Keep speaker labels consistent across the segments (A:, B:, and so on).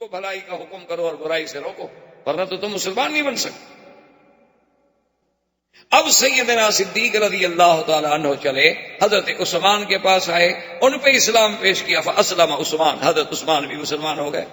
A: تو بھلائی کا حکم کرو اور برائی سے روکو، ورنہ تو تم مسلمان نہیں بن سکتے۔ اب سیدنا صدیق رضی اللہ تعالی عنہ چلے، حضرت عثمان کے پاس آئے، ان پہ اسلام پیش کیا، فاسلم عثمان، حضرت عثمان بھی مسلمان ہو گئے۔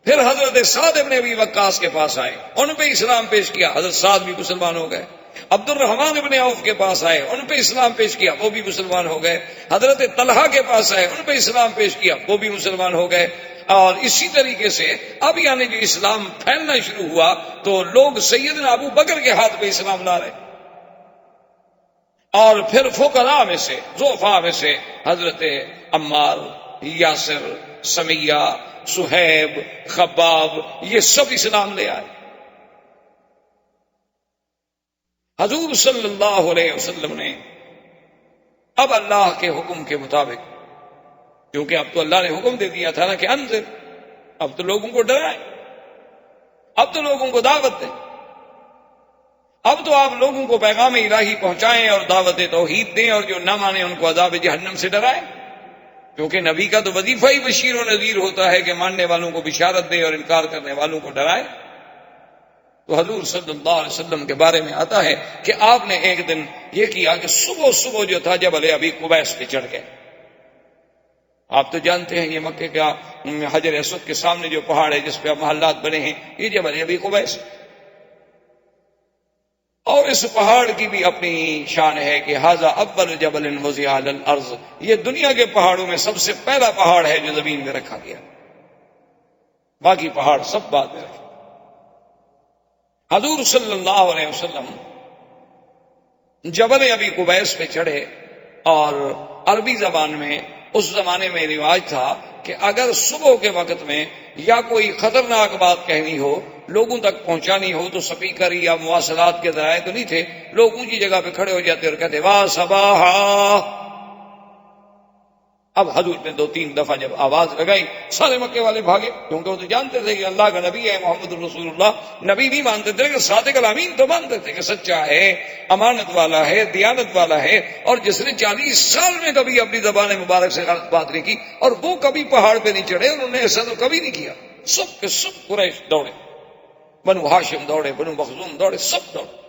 A: پھر حضرت سعد بن ابی وقاص کے پاس آئے، ان پہ اسلام پیش کیا، حضرت سعد بھی مسلمان ہو گئے۔ عبد الرحمن بن عوف کے پاس آئے، ان پہ اسلام پیش کیا، وہ بھی مسلمان ہو گئے۔ حضرت طلحہ کے پاس آئے، ان پہ اسلام پیش کیا، وہ بھی مسلمان ہو گئے۔ اور اسی طریقے سے اب یعنی جو اسلام پھیلنا شروع ہوا تو لوگ سیدنا ابو بکر کے ہاتھ پہ اسلام لا رہے، اور پھر فقراء میں سے، ضعفاء میں سے حضرت عمار، یاسر، سمیہ، صہیب، خباب، یہ سب اسلام لے آئے۔ حضور صلی اللہ علیہ وسلم نے اب اللہ کے حکم کے مطابق، کیونکہ اب تو اللہ نے حکم دے دیا تھا نا کہ انذر، اب تو لوگوں کو ڈرائیں، اب تو لوگوں کو دعوت دیں، اب تو آپ لوگوں کو پیغام الہی پہنچائیں اور دعوت توحید دیں، اور جو نہ مانے ان کو عذاب جہنم سے ڈرائیں، کیونکہ نبی کا تو وظیفہ ہی بشیر و نذیر ہوتا ہے کہ ماننے والوں کو بشارت دے اور انکار کرنے والوں کو ڈرائے۔ تو حضور صلی اللہ علیہ وسلم کے بارے میں آتا ہے کہ آپ نے ایک دن یہ کیا کہ صبح صبح جو تھا جبل ابی قبیس پہ چڑھ گئے۔ آپ تو جانتے ہیں یہ مکے کا حجر اسود کے سامنے جو پہاڑ ہے جس پہ اب محلات بنے ہیں، یہ جبل ابی قبیس، اور اس پہاڑ کی بھی اپنی شان ہے کہ ھذا اول جبل وضع علی الارض، یہ دنیا کے پہاڑوں میں سب سے پہلا پہاڑ ہے جو زمین میں رکھا گیا، باقی پہاڑ سب بعد میں رکھے۔ حضور صلی اللہ علیہ وسلم جبل ابی قبیس پہ چڑھے، اور عربی زبان میں اس زمانے میں رواج تھا کہ اگر صبح کے وقت میں یا کوئی خطرناک بات کہنی ہو، لوگوں تک پہنچانی ہو، تو سپیکر یا مواصلات کے ذرائع تو نہیں تھے، لوگ اونچی جگہ پہ کھڑے ہو جاتے اور کہتے واہ صباحا۔ اب حضور نے 2-3 دفعہ جب آواز لگائی، سارے مکے والے بھاگے، کیونکہ وہ تو جانتے تھے کہ اللہ کا نبی ہے محمد الرسول اللہ۔ نبی نہیں مانتے تھے کہ صادق الامین تو مانتے تھے کہ سچا ہے، امانت والا ہے، دیانت والا ہے، اور جس نے 40 سال میں کبھی اپنی زبان مبارک سے غلط بات نہیں کی، اور وہ کبھی پہاڑ پہ نہیں چڑھے، انہوں نے ایسا تو کبھی نہیں کیا۔ سب کے سب قریش دوڑے، بنو ہاشم دوڑے، بنو مخزوم دوڑے، سب دوڑے۔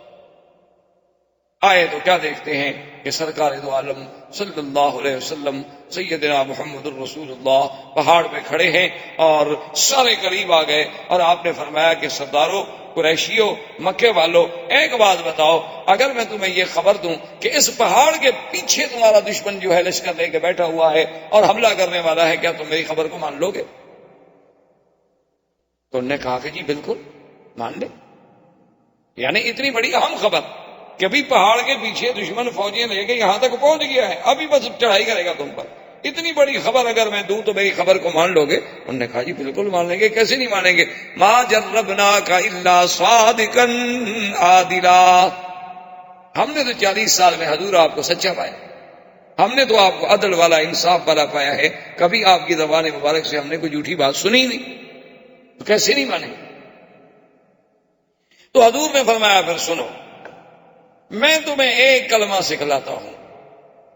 A: آئے تو کیا دیکھتے ہیں کہ سرکار دو عالم صلی اللہ علیہ وسلم سیدنا محمد الرسول اللہ پہاڑ پہ کھڑے ہیں، اور سارے قریب آ گئے، اور آپ نے فرمایا کہ سردارو، قریشیو، مکے والو، ایک بات بتاؤ، اگر میں تمہیں یہ خبر دوں کہ اس پہاڑ کے پیچھے تمہارا دشمن جو ہے لشکر لے کے بیٹھا ہوا ہے اور حملہ کرنے والا ہے، کیا تم میری خبر کو مان لو گے؟ تو انہوں نے کہا کہ جی بالکل مان لے۔ یعنی اتنی بڑی اہم خبر کہ ابھی پہاڑ کے پیچھے دشمن فوجیں لے کے یہاں تک پہنچ گیا ہے، ابھی بس چڑھائی کرے گا تم پر، اتنی بڑی خبر اگر میں دوں تو میری خبر کو مان لو گے؟ انہوں نے کہا جی بالکل مان لیں گے، کیسے نہیں مانیں گے؟ ما جربناک الا صادقا عادلا، ہم نے تو 40 سال میں حضور آپ کو سچا پایا، ہم نے تو آپ کو عدل والا، انصاف والا پایا ہے، کبھی آپ کی زبان مبارک سے ہم نے کوئی جھوٹی بات سنی نہیں، تو کیسے نہیں مانیں گے؟ تو حضور نے فرمایا پھر سنو، میں تمہیں ایک کلمہ سکھلاتا ہوں،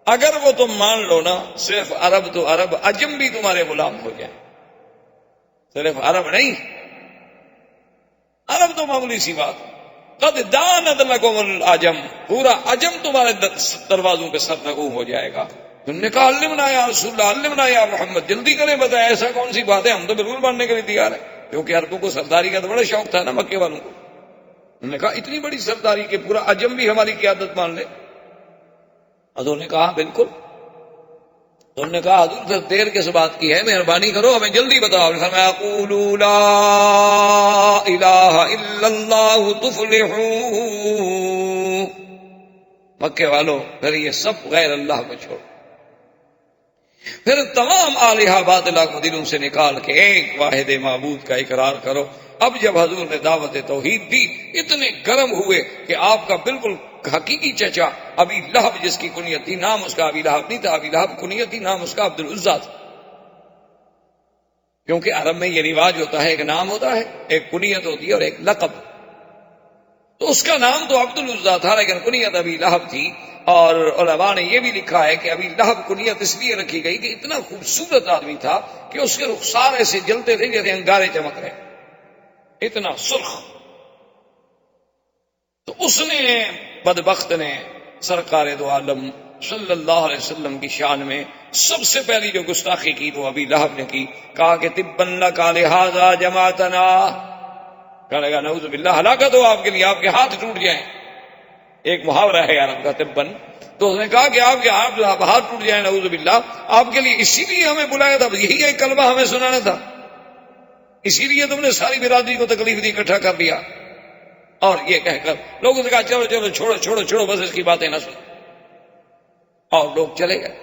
A: اگر وہ تم مان لو نا، صرف عرب تو عرب، عجم بھی تمہارے غلام ہو جائے، صرف عرب نہیں، عرب تو معمولی سی بات، قد دانت لکم العجم، پورا عجم تمہارے دروازوں پہ سرنگوں ہو جائے گا۔ تم نے کہا علمنا یا رسول اللہ، علمنا یا محمد، جلدی کریں بتائیں ایسا کون سی بات ہے، ہم تو بالکل ماننے کے لیے تیار ہیں، کیونکہ عربوں کو سرداری کا تو بڑا شوق تھا نا مکے والوں کو۔ انہوں نے کہا اتنی بڑی سرداری کہ پورا عجم بھی ہماری قیادت مان لے؟ حضور نے کہا بالکل۔ تو انہوں نے کہا حضور پھر دیر کس بات کی ہے، مہربانی کرو ہمیں جلدی بتاؤ۔ فرمایا قولوا لا الہ الا اللہ تفلحوا، مکے والو پھر یہ سب غیر اللہ کو چھوڑو، پھر تمام آلہہ باطلہ کو دلوں سے نکال کے ایک واحد معبود کا اقرار کرو۔ اب جب حضور نے دعوت توحید دی، اتنے گرم ہوئے کہ آپ کا بالکل حقیقی چچا ابی لہب، جس کی کنیت تھی، نام اس کا ابی لہب نہیں تھا، ابی لہب کنیت تھی، نام اس کا عبد العزیٰ تھا، کیونکہ عرب میں یہ رواج ہوتا ہے، ایک نام ہوتا ہے، ایک کنیت ہوتی ہے اور ایک لقب۔ تو اس کا نام تو عبد العزیٰ تھا، لیکن کنیت ابی لہب تھی. اور علماء نے یہ بھی لکھا ہے کہ ابی لہب کنیت اس لیے رکھی گئی کہ اتنا خوبصورت آدمی تھا کہ اس کے رخسار ایسے جلتے تھے جیسے انگارے چمک رہے، اتنا سرخ. تو اس نے بدبخت نے سرکار دو عالم صلی اللہ علیہ وسلم کی شان میں سب سے پہلی جو گستاخی کی تو ابی لہب نے کی. کہا کہ تبن لکا لہذا جماعتنا، کہنے لگا نعوذ باللہ ہلاکت ہو آپ کے لیے، آپ کے ہاتھ ٹوٹ جائیں. ایک محاورہ ہے عرب کا تبن. تو اس نے کہا کہ آپ کے ہاتھ ٹوٹ جائیں نعوذ باللہ، آپ کے لیے اسی لیے ہمیں بلایا تھا، یہی ایک کلمہ ہمیں سنانا تھا، اسی لیے تم نے ساری برادری کو تکلیف دی، اکٹھا کر دیا. اور یہ کہہ کر لوگوں نے کہا چلو چلو چھوڑو چھوڑو چھوڑو، بس اس کی باتیں نہ سنو، اور لوگ چلے گئے.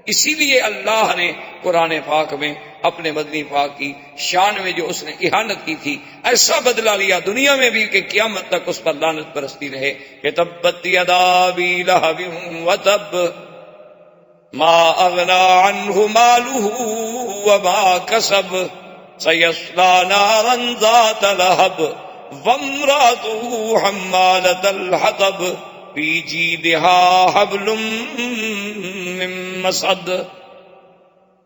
A: اسی لیے اللہ نے قرآن پاک میں اپنے مدنی پاک کی شان میں جو اس نے اہانت کی تھی ایسا بدلہ لیا دنیا میں بھی کہ قیامت تک اس پر لعنت برستی رہے کہ تبت یدا ابی لہب وتب ما اغنى عنه ماله وما كسب سيصلى نارا ذات لهب وامرأته حمالة الحطب في جيدها حبل من مسد.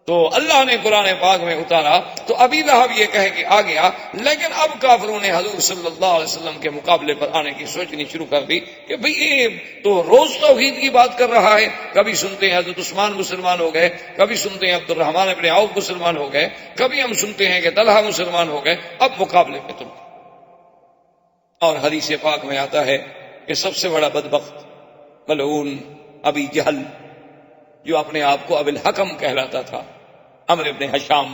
A: تو اللہ نے قرآن پاک میں اتارا تو ابی لہب یہ کہہ کے آ گیا، لیکن اب کافروں نے حضور صلی اللہ علیہ وسلم کے مقابلے پر آنے کی سوچنی شروع کر دی کہ بھئی یہ تو روز توحید کی بات کر رہا ہے. کبھی سنتے ہیں حضرت عثمان مسلمان ہو گئے، کبھی سنتے ہیں عبد الرحمن ابن عوف مسلمان ہو گئے، کبھی ہم سنتے ہیں کہ طلحہ مسلمان ہو گئے، اب مقابلے میں تم. اور حدیث پاک میں آتا ہے کہ سب سے بڑا بدبخت ملعون ابی جہل، جو اپنے آپ کو ابی الحکم کہلاتا تھا، عمرو ابن حشام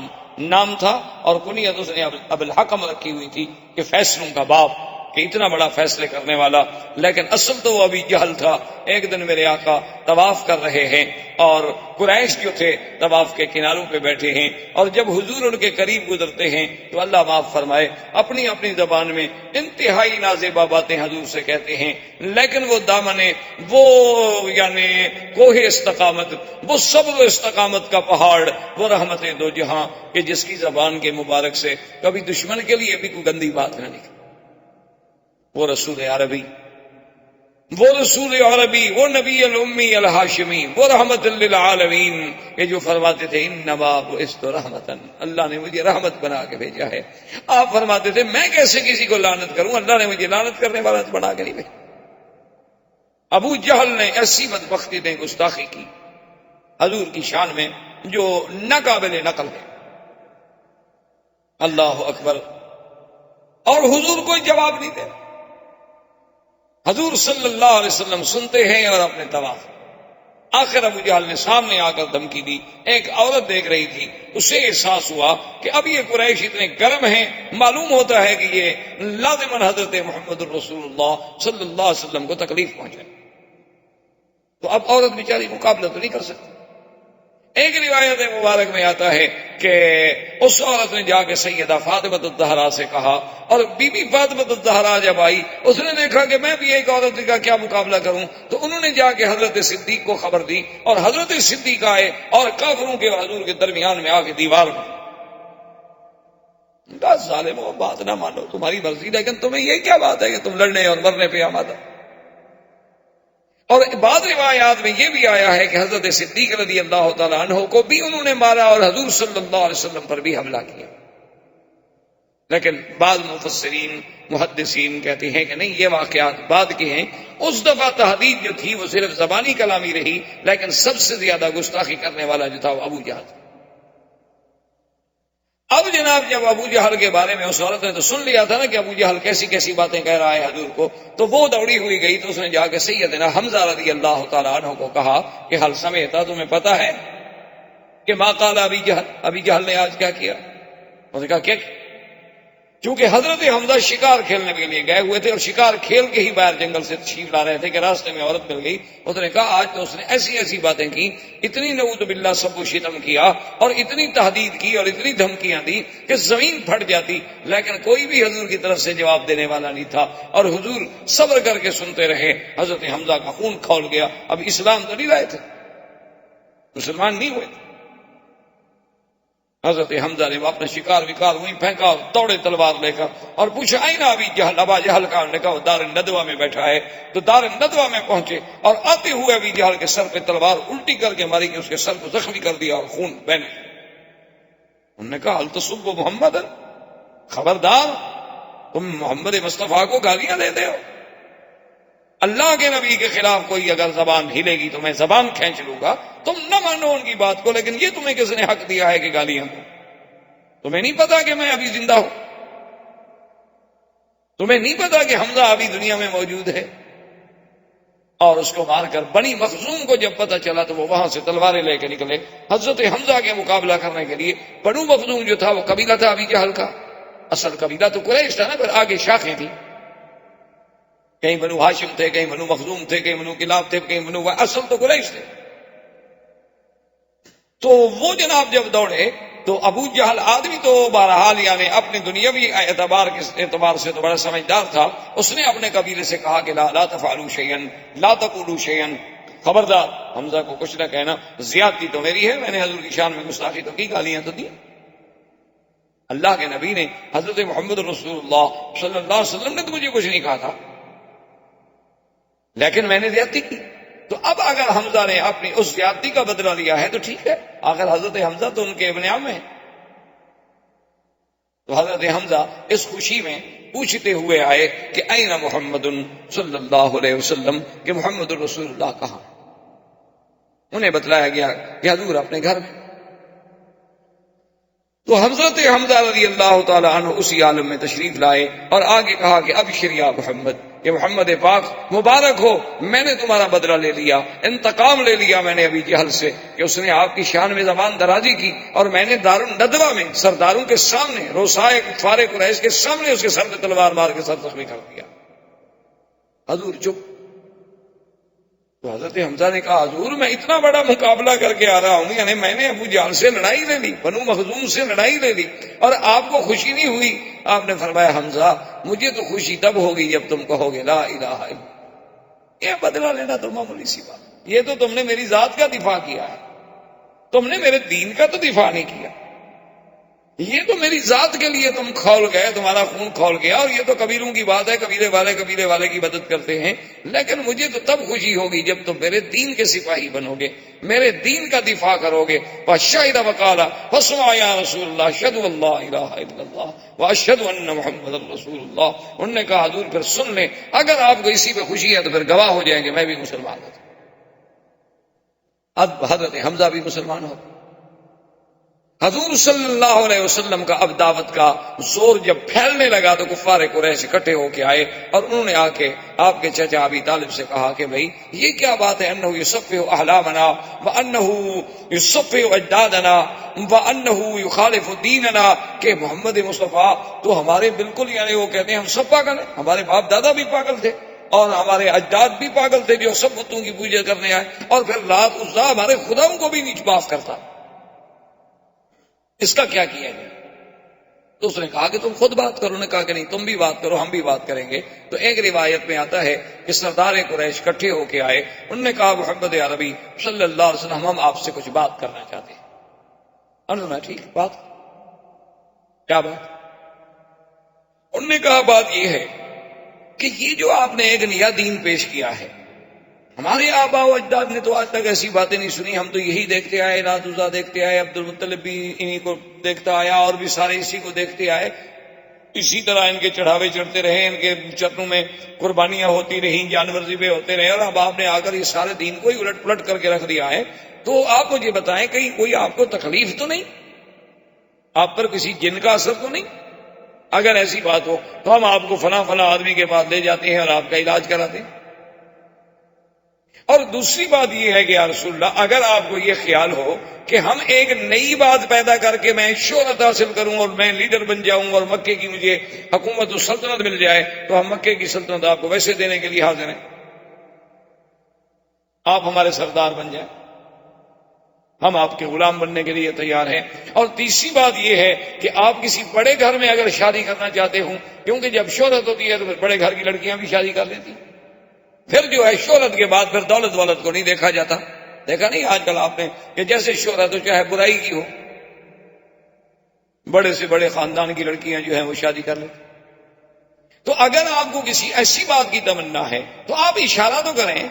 A: نام تھا اور کنیت اس نے ابی الحکم رکھی ہوئی تھی کہ فیصلوں کا باپ، کہ اتنا بڑا فیصلے کرنے والا، لیکن اصل تو وہ ابی جہل تھا. ایک دن میرے آقا طواف کر رہے ہیں اور قریش جو تھے طواف کے کناروں پہ بیٹھے ہیں، اور جب حضور ان کے قریب گزرتے ہیں تو اللہ معاف فرمائے اپنی اپنی زبان میں انتہائی نازیبا باتیں حضور سے کہتے ہیں، لیکن وہ دامنے، وہ یعنی کوہ استقامت، وہ صبر و استقامت کا پہاڑ، وہ رحمت دو جہاں کہ جس کی زبان کے مبارک سے کبھی دشمن کے لیے بھی کوئی گندی بات نہ نکلی. وہ رسول عربی، وہ رسول عربی، وہ نبی الامی الہاشمی، وہ رحمت للعالمین کہ جو فرماتے تھے انما بعثت رحمتا، اللہ نے مجھے رحمت بنا کے بھیجا ہے. آپ فرماتے تھے میں کیسے کسی کو لعنت کروں، اللہ نے مجھے لعنت کرنے والا بنا کے نہیں بھیجا. ابو جہل نے ایسی بدبختی نے گستاخی کی حضور کی شان میں جو ناقابل نقل ہے. اللہ اکبر. اور حضور کوئی جواب نہیں دے. حضور صلی اللہ علیہ وسلم سنتے ہیں اور اپنے طواف. آخر ابو جہل نے سامنے آ کر دھمکی دی. ایک عورت دیکھ رہی تھی، اسے احساس ہوا کہ اب یہ قریش اتنے گرم ہیں، معلوم ہوتا ہے کہ یہ لازماً حضرت محمد الرسول اللہ صلی اللہ علیہ وسلم کو تکلیف پہنچائے. تو اب عورت بیچاری مقابلہ تو نہیں کر سکتی. ایک روایت مبارک میں آتا ہے کہ اس عورت نے جا کے سیدہ فاطمہ الزہرا سے کہا، اور بی بی فاطمہ الزہرا جب آئی اس نے دیکھا کہ میں بھی ایک عورت کا کیا مقابلہ کروں، تو انہوں نے جا کے حضرت صدیق کو خبر دی، اور حضرت صدیق آئے اور کافروں کے حضور کے درمیان میں آ کے دیوار میں. ظالموں بات نہ مانو، تمہاری مرضی، لیکن تمہیں یہ کیا بات ہے کہ تم لڑنے اور مرنے پہ آمادہ. اور بعض روایات میں یہ بھی آیا ہے کہ حضرت صدیق رضی اللہ تعالیٰ عنہ کو بھی انہوں نے مارا اور حضور صلی اللہ علیہ وسلم پر بھی حملہ کیا. لیکن بعض مفسرین محدثین کہتے ہیں کہ نہیں، یہ واقعات بعد کے ہیں. اس دفعہ تحدید جو تھی وہ صرف زبانی کلامی رہی، لیکن سب سے زیادہ گستاخی کرنے والا جو تھا وہ ابو جہل. اب جناب جب ابو جہل کے بارے میں اس عورت نے تو سن لیا تھا نا کہ ابو جہل کیسی کیسی باتیں کہہ رہا ہے حضور کو، تو وہ دوڑی ہوئی گئی تو اس نے جا کے سیدنا حمزہ رضی اللہ تعالیٰ عنہ کو کہا کہ حل سمیتا، تمہیں پتا ہے کہ ما قال ابی جہل نے آج کیا کیا؟ اس نے کہا کیا؟ چونکہ حضرت حمزہ شکار کھیلنے کے لیے گئے ہوئے تھے اور شکار کھیل کے ہی باہر جنگل سے تشریف لا رہے تھے کہ راستے میں عورت مل گئی. اس نے کہا آج تو اس نے ایسی ایسی باتیں کی، اتنی نعوذ باللہ سب و شتم کیا اور اتنی تحدید کی اور اتنی دھمکیاں دی کہ زمین پھٹ جاتی، لیکن کوئی بھی حضور کی طرف سے جواب دینے والا نہیں تھا. اور حضور صبر کر کے سنتے رہے. حضرت حمزہ کا خون کھول گیا. اب اسلام تو نہیں لائے تھے، مسلمان نہیں ہوئے تھے. حضرت حمزہ نے اپنا شکار وکار وہیں پھینکا اور دوڑے تلوار لے کر اور پوچھا آئین ابی جہل، ابا جہل کا؟ انہوں نے کہا وہ دار الندوہ میں بیٹھا ہے۔ تو دار الندوہ میں پہنچے اور آتے ہوئے ابی جہل کے سر پہ تلوار الٹی کر کے ماری کہ اس کے سر کو زخمی کر دیا اور خون بہنے۔ انہوں نے کہا ہل تسب محمد، خبردار تم محمد مصطفیٰ کو گالیاں دیتے ہو، اللہ کے نبی کے خلاف کوئی اگر زبان ہلے گی تو میں زبان کھینچ لوں گا۔ تم نہ مانو ان کی بات کو، لیکن یہ تمہیں کس نے حق دیا ہے کہ گالیاں دو؟ تمہیں نہیں پتا کہ میں ابھی زندہ ہوں؟ تمہیں نہیں پتا کہ حمزہ ابھی دنیا میں موجود ہے؟ اور اس کو مار کر بنی مخزوم کو جب پتا چلا تو وہ وہاں سے تلواریں لے کے نکلے حضرت حمزہ کے مقابلہ کرنے کے لیے۔ بنو مخزوم جو تھا وہ قبیلہ تھا ابی جہل کا، اصل قبیلہ تو قریش تھا نا، پھر آگے شاخیں تھیں، کہیں بنو ہاشم تھے، کہیں بنو مخزوم تھے، کہیں بنو کلاب تھے، کہیں بنو، اصل تو قریش تھے۔ تو وہ جناب جب دوڑے تو ابو جہل آدمی تو بہرحال یعنی اپنے دنیاوی اعتبار سے تو بڑا سمجھدار تھا، اس نے اپنے قبیلے سے کہا کہ لا تفعلوا شیئا لا تقولوا شیئا، خبردار حمزہ کو کچھ نہ کہنا، زیادتی تو میری ہے، میں نے حضور کی شان میں گستاخی تو کی، گالیاں تو دی۔ اللہ کے نبی نے، حضرت محمد رسول اللہ صلی اللہ علیہ وسلم نے تو مجھے کچھ نہیں کہا تھا، لیکن میں نے زیادتی کی۔ تو اب اگر حمزہ نے اپنی اس زیادتی کا بدلہ لیا ہے تو ٹھیک ہے، اگر حضرت حمزہ تو ان کے ابن عم ہیں۔ تو حضرت حمزہ اس خوشی میں پوچھتے ہوئے آئے کہ این محمد صلی اللہ علیہ وسلم، کہ محمد رسول اللہ کہاں؟ انہیں بتلایا گیا کہ حضور اپنے گھر میں۔ تو حضرت حمزہ رضی اللہ تعالی عنہ اسی عالم میں تشریف لائے اور آگے کہا کہ ابشر یا محمد، کہ محمد پاک مبارک ہو، میں نے تمہارا بدلہ لے لیا، انتقام لے لیا میں نے ابی جہل سے کہ اس نے آپ کی شان میں زبان درازی کی، اور میں نے دار الندوہ میں سرداروں کے سامنے، روسائے کفار قریش کے سامنے اس کے سر پہ تلوار مار کے سر زخمی کر دیا۔ حضور چپ۔ تو حضرت حمزہ نے کہا حضور میں اتنا بڑا مقابلہ کر کے آ رہا ہوں، یعنی میں نے ابو جہل سے لڑائی لے لی، بنو مخزوم سے لڑائی لے لی، اور آپ کو خوشی نہیں ہوئی؟ آپ نے فرمایا حمزہ مجھے تو خوشی تب ہوگی جب تم کہو گے لا الہ الا اللہ۔ یہ بدلہ لینا تو معمولی سی بات، یہ تو تم نے میری ذات کا دفاع کیا ہے، تم نے میرے دین کا تو دفاع نہیں کیا، یہ تو میری ذات کے لیے تم کھول گئے، تمہارا خون کھول گیا، اور یہ تو قبیلوں کی بات ہے، قبیلے والے کی مدد کرتے ہیں، لیکن مجھے تو تب خوشی ہوگی جب تم میرے دین کے سپاہی بنو گے، میرے دین کا دفاع کرو گے۔ فشہد وقال فاسمع یا رسول اللہ اشہد ان لا الہ الا اللہ واشہد ان محمد رسول اللہ۔ انہوں نے کہا حضور پھر سن لیں، اگر آپ کو اسی پہ خوشی ہے تو پھر گواہ ہو جائیں گے میں بھی مسلمان ہوں۔ اب حضرت حمزہ بھی مسلمان ہو۔ حضور صلی اللہ علیہ وسلم کا اب دعوت کا زور جب پھیلنے لگا تو کفار قریش اکٹھے ہو کے آئے، اور انہوں نے آ کے آپ کے چچا ابی طالب سے کہا کہ بھئی یہ کیا بات ہے، انہ یصفح احلامنا وانہ یصفح اجدادنا وانہ یخالف دیننا، کہ محمد مصطفیٰ تو ہمارے بالکل یعنی وہ کہتے ہیں ہم سب پاگل ہیں، ہمارے باپ دادا بھی پاگل تھے اور ہمارے اجداد بھی پاگل تھے جو سب بتوں کی پوجا کرنے آئے، اور پھر لات عزا ہمارے خداؤں کو بھی نہیں معاف کرتا، اس کا کیا کیا ہے؟ تو اس نے کہا کہ تم خود بات کرو، انہوں نے کہا کہ نہیں تم بھی بات کرو، ہم بھی بات کریں گے۔ تو ایک روایت میں آتا ہے کہ سردار قریش اکٹھے ہو کے آئے، انہوں نے کہا محمد عربی صلی اللہ علیہ وسلم ہم آپ سے کچھ بات کرنا چاہتے ہیں۔ انہوں نے ٹھیک بات، کیا بات؟ انہوں نے کہا بات یہ ہے کہ یہ جو آپ نے ایک نیا دین پیش کیا ہے، ہمارے آبا و اجداد نے تو آج تک ایسی باتیں نہیں سنی، ہم تو یہی دیکھتے آئے، لات عزا دیکھتے آئے، عبد المطلب بھی انہی کو دیکھتا آیا، اور بھی سارے اسی کو دیکھتے آئے، اسی طرح ان کے چڑھاوے چڑھتے رہے، ان کے چرنوں میں قربانیاں ہوتی رہیں، جانور ذبح ہوتے رہے، اور اب آپ نے آ کر یہ سارے دین کو ہی الٹ پلٹ کر کے رکھ دیا ہے۔ تو آپ مجھے بتائیں کہیں کوئی آپ کو تکلیف تو نہیں، آپ پر کسی جن کا اثر تو نہیں؟ اگر ایسی بات ہو تو ہم آپ کو فلاں آدمی کے پاس لے جاتے ہیں اور آپ کا علاج کراتے ہیں۔ اور دوسری بات یہ ہے کہ یا رسول اللہ اگر آپ کو یہ خیال ہو کہ ہم ایک نئی بات پیدا کر کے میں شہرت حاصل کروں اور میں لیڈر بن جاؤں اور مکے کی مجھے حکومت و سلطنت مل جائے، تو ہم مکے کی سلطنت آپ کو ویسے دینے کے لیے حاضر ہیں، آپ ہمارے سردار بن جائیں، ہم آپ کے غلام بننے کے لیے تیار ہیں۔ اور تیسری بات یہ ہے کہ آپ کسی بڑے گھر میں اگر شادی کرنا چاہتے ہوں، کیونکہ جب شہرت ہوتی ہے تو پھر بڑے گھر کی لڑکیاں بھی شادی کر لیتی، پھر جو ہے شہرت کے بعد پھر دولت کو نہیں دیکھا جاتا۔ دیکھا نہیں آج کل آپ نے کہ جیسے شہرت ہو چاہے برائی کی ہو، بڑے سے بڑے خاندان کی لڑکیاں جو ہیں وہ شادی کر لیتے. تو اگر آپ کو کسی ایسی بات کی تمنا ہے تو آپ اشارہ تو کریں،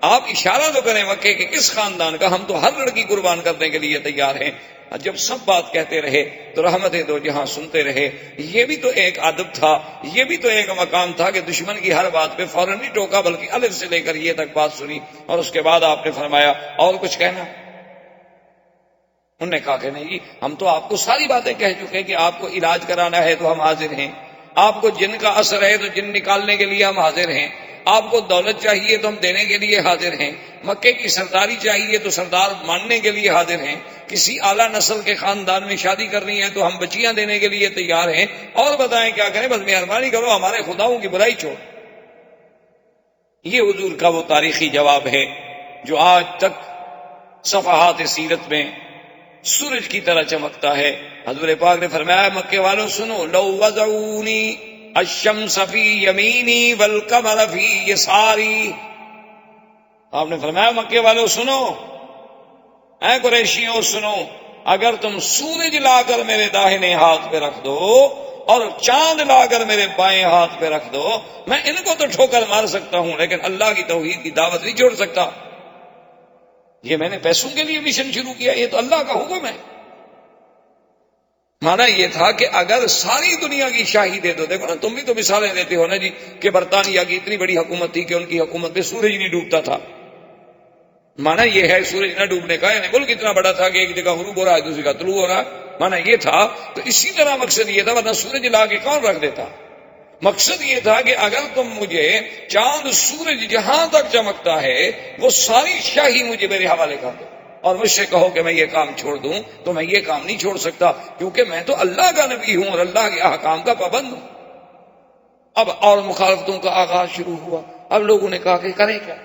A: آپ اشارہ تو کریں مکے کے کس خاندان کا، ہم تو ہر لڑکی قربان کرنے کے لیے تیار ہیں. جب سب بات کہتے رہے تو رحمت دو جہاں سنتے رہے. یہ بھی تو ایک ادب تھا، یہ بھی تو ایک مقام تھا کہ دشمن کی ہر بات پہ فوراً نہیں ٹوکا، بلکہ الف سے لے کر یہ تک بات سنی. اور اس کے بعد آپ نے فرمایا اور کچھ کہنا؟ انہوں نے کہا کہ نہیں جی، ہم تو آپ کو ساری باتیں کہہ چکے کہ آپ کو علاج کرانا ہے تو ہم حاضر ہیں، آپ کو جن کا اثر ہے تو جن نکالنے کے لیے ہم حاضر ہیں، آپ کو دولت چاہیے تو ہم دینے کے لیے حاضر ہیں، مکے کی سرداری چاہیے تو سردار ماننے کے لیے حاضر ہیں، کسی اعلیٰ نسل کے خاندان میں شادی کرنی ہے تو ہم بچیاں دینے کے لیے تیار ہیں، اور بتائیں کیا کریں، بس مہربانی کرو ہمارے خداؤں کی برائی چھوڑ. یہ حضور کا وہ تاریخی جواب ہے جو آج تک صفحات سیرت میں سورج کی طرح چمکتا ہے. حضور پاک نے فرمایا مکے والوں سنو، لو وضعونی الشمس فی یمینی والقمر فی یساری. آپ نے فرمایا مکے والوں سنو، اے قریشیوں سنو، اگر تم سورج لا کر میرے داہنے ہاتھ پہ رکھ دو اور چاند لا کر میرے بائیں ہاتھ پہ رکھ دو، میں ان کو تو ٹھوکر مار سکتا ہوں لیکن اللہ کی توحید کی دعوت نہیں چھوڑ سکتا. یہ میں نے پیسوں کے لیے مشن شروع کیا، یہ تو اللہ کا حکم ہے. مانا یہ تھا کہ اگر ساری دنیا کی شاہی دے دو، دیکھو نا تم بھی تو مثالیں دیتے ہو نا جی کہ برطانیہ کی اتنی بڑی حکومت تھی کہ ان کی حکومت میں سورج نہیں ڈوبتا تھا. مانا یہ ہے سورج نہ ڈوبنے کا، یعنی ملک اتنا بڑا تھا کہ ایک جگہ غروب ہو رہا ہے دوسری کا طلوع ہو رہا ہے. مانا یہ تھا. تو اسی طرح مقصد یہ تھا، ورنہ سورج لا کے کون رکھ دیتا. مقصد یہ تھا کہ اگر تم مجھے چاند سورج جہاں تک چمکتا ہے وہ ساری شاہی مجھے میرے حوالے کر دو، اور مجھ سے کہو کہ میں یہ کام چھوڑ دوں تو میں یہ کام نہیں چھوڑ سکتا، کیونکہ میں تو اللہ کا نبی ہوں اور اللہ کے احکام کا پابند ہوں. اب اور مخالفتوں کا آغاز شروع ہوا. اب لوگوں نے کہا کہ کریں کیا،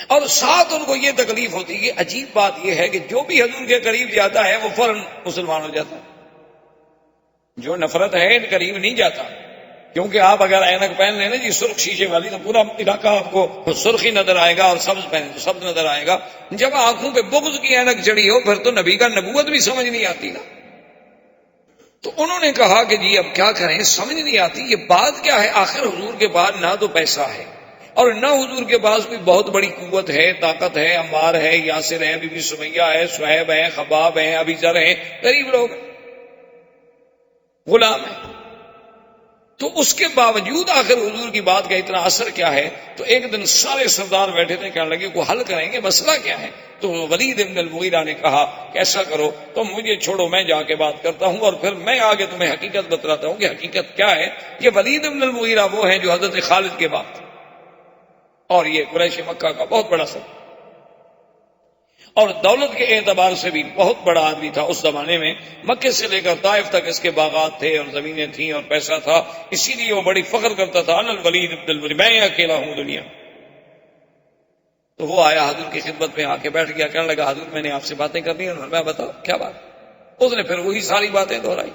A: اور ساتھ ان کو یہ تکلیف ہوتی ہے. عجیب بات یہ ہے کہ جو بھی حضور کے قریب جاتا ہے وہ فوراً مسلمان ہو جاتا ہے، جو نفرت ہے ان قریب نہیں جاتا. کیونکہ آپ اگر اینک پہن لیں نا جی سرخ شیشے والی تو پورا علاقہ آپ کو سرخی نظر آئے گا، اور سبز پہنے تو سبز نظر آئے گا. جب آنکھوں پہ بغض کی اینک چڑھی ہو پھر تو نبی کا نبوت بھی سمجھ نہیں آتی نا. تو انہوں نے کہا کہ جی اب کیا کریں، سمجھ نہیں آتی یہ بات کیا ہے. آخر حضور کے پاس نہ تو پیسہ ہے اور نہ حضور کے پاس کوئی بہت بڑی قوت ہے، طاقت ہے. عمار ہے، یاسر ہے، بی بی سمیہ ہے، صہیب ہے، خباب ہیں، ابی ذر ہیں، غریب لوگ غلام ہیں. تو اس کے باوجود آخر حضور کی بات کا اتنا اثر کیا ہے. تو ایک دن سارے سردار بیٹھے تھے، کہنے لگے کو حل کریں گے، مسئلہ کیا ہے. تو ولید بن المغیرہ نے کہا کہ ایسا کرو تم مجھے چھوڑو، میں جا کے بات کرتا ہوں اور پھر میں آگے تمہیں حقیقت بتلاتا ہوں کہ حقیقت کیا ہے. یہ ولید بن المغیرہ وہ ہیں جو حضرت خالد کے بعد، اور یہ قریش مکہ کا بہت بڑا سر اور دولت کے اعتبار سے بھی بہت بڑا آدمی تھا اس زمانے میں. مکے سے لے کر طائف تک اس کے باغات تھے اور زمینیں تھیں اور پیسہ تھا، اسی لیے وہ بڑی فخر کرتا تھا، انا الولید بن الولید، میں اکیلا ہوں دنیا. تو وہ آیا حضور کی خدمت میں آ کے بیٹھ گیا، کہنے لگا حضور میں نے آپ سے باتیں کرنی ہیں. میں بتاؤ کیا بات. اس نے پھر وہی ساری باتیں دہرائی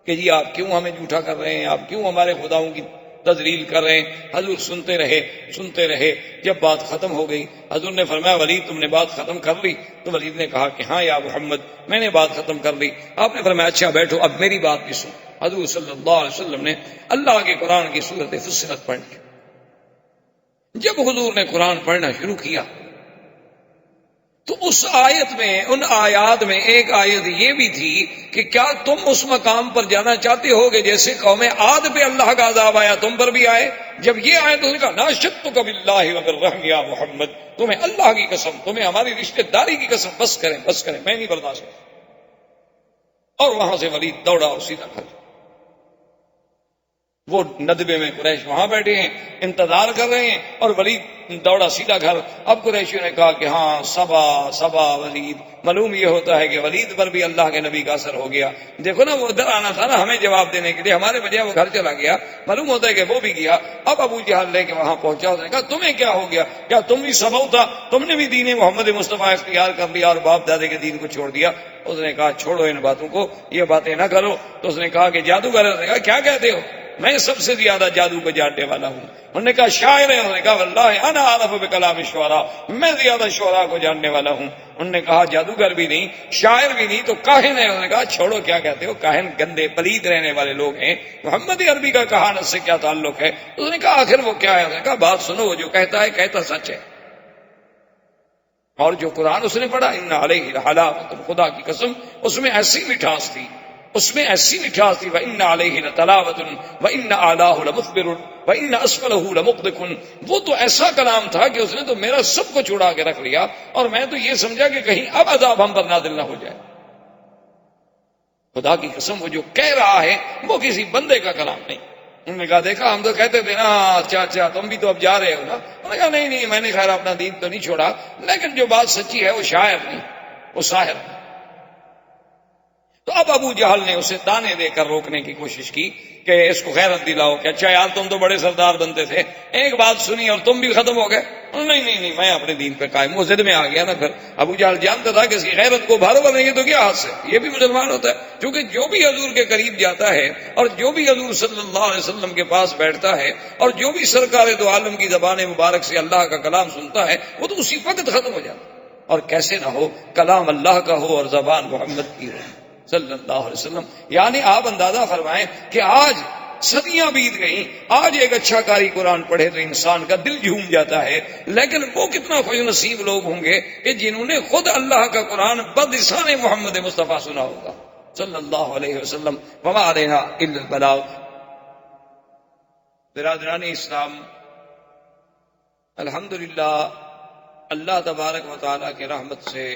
A: کہ جی آپ کیوں ہمیں جھوٹا کر رہے ہیں، آپ کیوں ہمارے خداؤں کی تذلیل کر رہے ہیں. حضور سنتے رہے. جب بات ختم ہو گئی حضور نے فرمایا ولید تم نے بات ختم کر لی. تو ولید نے کہا کہ ہاں یا محمد میں نے بات ختم کر لی. آپ نے فرمایا اچھا بیٹھو اب میری بات بھی سن. حضور صلی اللہ علیہ وسلم نے اللہ کے قرآن کی سورت فصلت پڑھی. جب حضور نے قرآن پڑھنا شروع کیا تو اس آیت میں، ان آیات میں ایک آیت یہ بھی تھی کہ کیا تم اس مقام پر جانا چاہتے ہو کہ جیسے قوم عاد پہ اللہ کا عذاب آیا تم پر بھی آئے. جب یہ آیت تو نے کہا ناشدتک باللہ وبالرحم یا محمد، تمہیں اللہ کی قسم، تمہیں ہماری رشتہ داری کی قسم، بس کریں میں نہیں برداشت. اور وہاں سے ولید دوڑا اور سیدھا گھر. وہ ندبے میں قریش وہاں بیٹھے ہیں انتظار کر رہے ہیں اور ولید دوڑا سیدھا گھر. اب قریشیوں نے کہا کہ ہاں صبا ولید. معلوم یہ ہوتا ہے کہ ولید پر بھی اللہ کے نبی کا اثر ہو گیا. دیکھو نا وہ ادھر آنا تھا نا ہمیں جواب دینے کے لیے، ہمارے بجائے وہ گھر چلا گیا. معلوم ہوتا ہے کہ وہ بھی گیا. اب ابو جہل لے کے وہاں پہنچا، اس نے کہا تمہیں کیا ہو گیا، کیا تم بھی سبو تھا، تم نے بھی دین محمد مصطفیٰ اختیار کر لیا اور باپ دادے کے دین کو چھوڑ دیا. اس نے کہا چھوڑو ان باتوں کو، یہ باتیں نہ کرو. تو اس نے کہا کہ جادوگر، نے کہا کیا کہتے ہو. میں سب سے زیادہ جادو کو جاننے والا ہوں. انہوں نے کہا شاعر ہے؟ انہوں نے کہا واللہ انا اعرف بکلام الشعراء، میں زیادہ شعراء کو جاننے والا ہوں. انہوں نے کہا جادوگر بھی نہیں، شاعر بھی نہیں، تو کاہن ہے؟ انہوں نے کہا چھوڑو کیا کہتے ہو، کاہن گندے پلید رہنے والے لوگ ہیں، محمد عربی کا کہانت سے کیا تعلق ہے؟ اس نے کہا آخر وہ کیا ہے؟ انہوں نے کہا بات سنو، وہ جو کہتا ہے کہتا سچ ہے، اور جو قرآن اس نے پڑھا ان علیہ لحلاوۃ، خدا کی قسم اس میں ایسی مٹھاس تھی، اس میں ایسی مٹھاس تھی، وَإِنَّ عَلَيْهِ لَتَلَاوَةٌ وَإِنَّ أَعْلَاهُ لَمُثْمِرٌ وَإِنَّ أَسْفَلَهُ لَمُغْدِقٌ. وہ تو ایسا کلام تھا کہ اس نے تو میرا سب کچھ اڑا کے رکھ لیا، اور میں تو یہ سمجھا کہ کہیں اب عذاب ہم پر نازل نہ ہو جائے. خدا کی قسم وہ جو کہہ رہا ہے وہ کسی بندے کا کلام نہیں. انہوں نے کہا دیکھا ہم تو کہتے تھے نا اچھا اچھا تم بھی تو اب جا رہے ہو نا. انہوں نے کہا نہیں نہیں میں نے خیر اپنا دین تو نہیں چھوڑا، لیکن جو بات سچی ہے وہ شاعر نہیں، وہ ساحر ہے. تو اب ابو جہل نے اسے دانے دے کر روکنے کی کوشش کی کہ اس کو غیرت دلاؤ کہ اچھا یار تم تو بڑے سردار بنتے تھے، ایک بات سنی اور تم بھی ختم ہو گئے. نہیں نہیں نہیں میں اپنے دین پہ قائم ہوں. ضد میں آ گیا نا. پھر ابو جہل جانتا تھا کہ اس کی غیرت کو بھارو بنیں گے تو کیا حد سے یہ بھی مسلمان ہوتا ہے. کیونکہ جو بھی حضور کے قریب جاتا ہے اور جو بھی حضور صلی اللہ علیہ وسلم کے پاس بیٹھتا ہے اور جو بھی سرکار دو عالم کی زبان مبارک سے اللہ کا کلام سنتا ہے وہ تو اسی وقت ختم ہو جاتا ہے. اور کیسے نہ ہو، کلام اللہ کا ہو اور زبان محمد کی ہو صلی اللہ علیہ وسلم. یعنی آپ اندازہ فرمائیں کہ آج صدیاں بیت گئیں، آج ایک اچھا قاری قرآن پڑھے تو انسان کا دل جھوم جاتا ہے، لیکن وہ کتنا خوش نصیب لوگ ہوں گے کہ جنہوں نے خود اللہ کا قرآن بدلسان محمد مصطفیٰ سنا ہوگا صلی اللہ علیہ وسلم. وما علینا الا البلاغ. برادران اسلام، الحمدللہ اللہ تبارک و تعالیٰ کی رحمت سے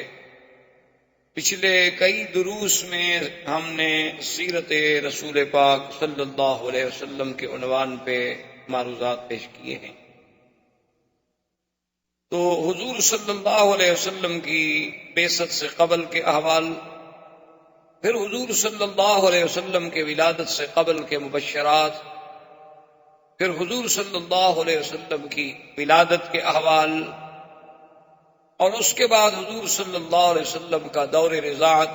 A: پچھلے کئی دروس میں ہم نے سیرت رسول پاک صلی اللہ علیہ وسلم کے عنوان پہ معروضات پیش کیے ہیں. تو حضور صلی اللہ علیہ وسلم کی بعثت سے قبل کے احوال، پھر حضور صلی اللہ علیہ وسلم کے ولادت سے قبل کے مبشرات، پھر حضور صلی اللہ علیہ وسلم کی ولادت کے احوال، اور اس کے بعد حضور صلی اللہ علیہ وسلم کا دور رضاعت،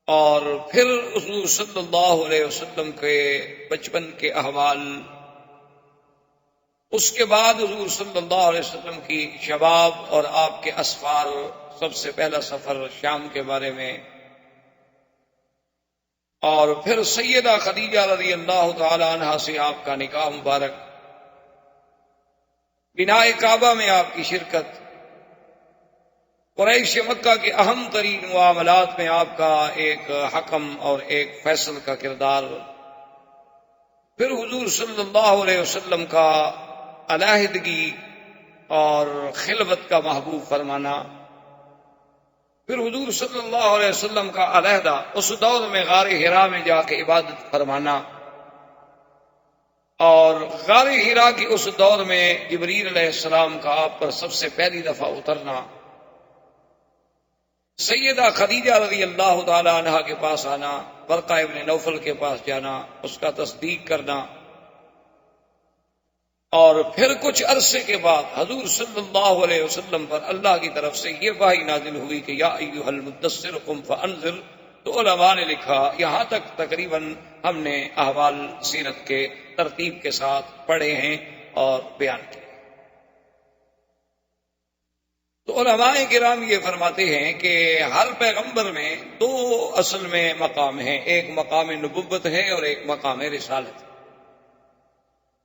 A: اور پھر حضور صلی اللہ علیہ وسلم کے بچپن کے احوال، اس کے بعد حضور صلی اللہ علیہ وسلم کی شباب اور آپ کے اسفار، سب سے پہلا سفر شام کے بارے میں، اور پھر سیدہ خدیجہ رضی اللہ تعالی عنہا سے آپ کا نکاح مبارک، بناء کعبہ میں آپ کی شرکت، قریش مکہ کے اہم ترین معاملات میں آپ کا ایک حکم اور ایک فیصل کا کردار، پھر حضور صلی اللہ علیہ وسلم کا علیحدگی اور خلوت کا محبوب فرمانا، پھر حضور صلی اللہ علیہ وسلم کا علیحدہ اس دور میں غار حرا میں جا کے عبادت فرمانا، اور غار حرا کی اس دور میں جبریل علیہ السلام کا آپ پر سب سے پہلی دفعہ اترنا، سیدہ خدیجہ رضی اللہ تعالی عنہا کے پاس آنا، ورقہ ابن نوفل کے پاس جانا، اس کا تصدیق کرنا، اور پھر کچھ عرصے کے بعد حضور صلی اللہ علیہ وسلم پر اللہ کی طرف سے یہ وحی نازل ہوئی کہ یا ایھا المدثر قم فانذر. تو علماء نے لکھا یہاں تک تقریباً ہم نے احوال سیرت کے ترتیب کے ساتھ پڑھے ہیں اور بیان کیے. تو علماء کرام یہ فرماتے ہیں کہ ہر پیغمبر میں دو اصل میں مقام ہیں، ایک مقام نبوت ہے اور ایک مقام رسالت.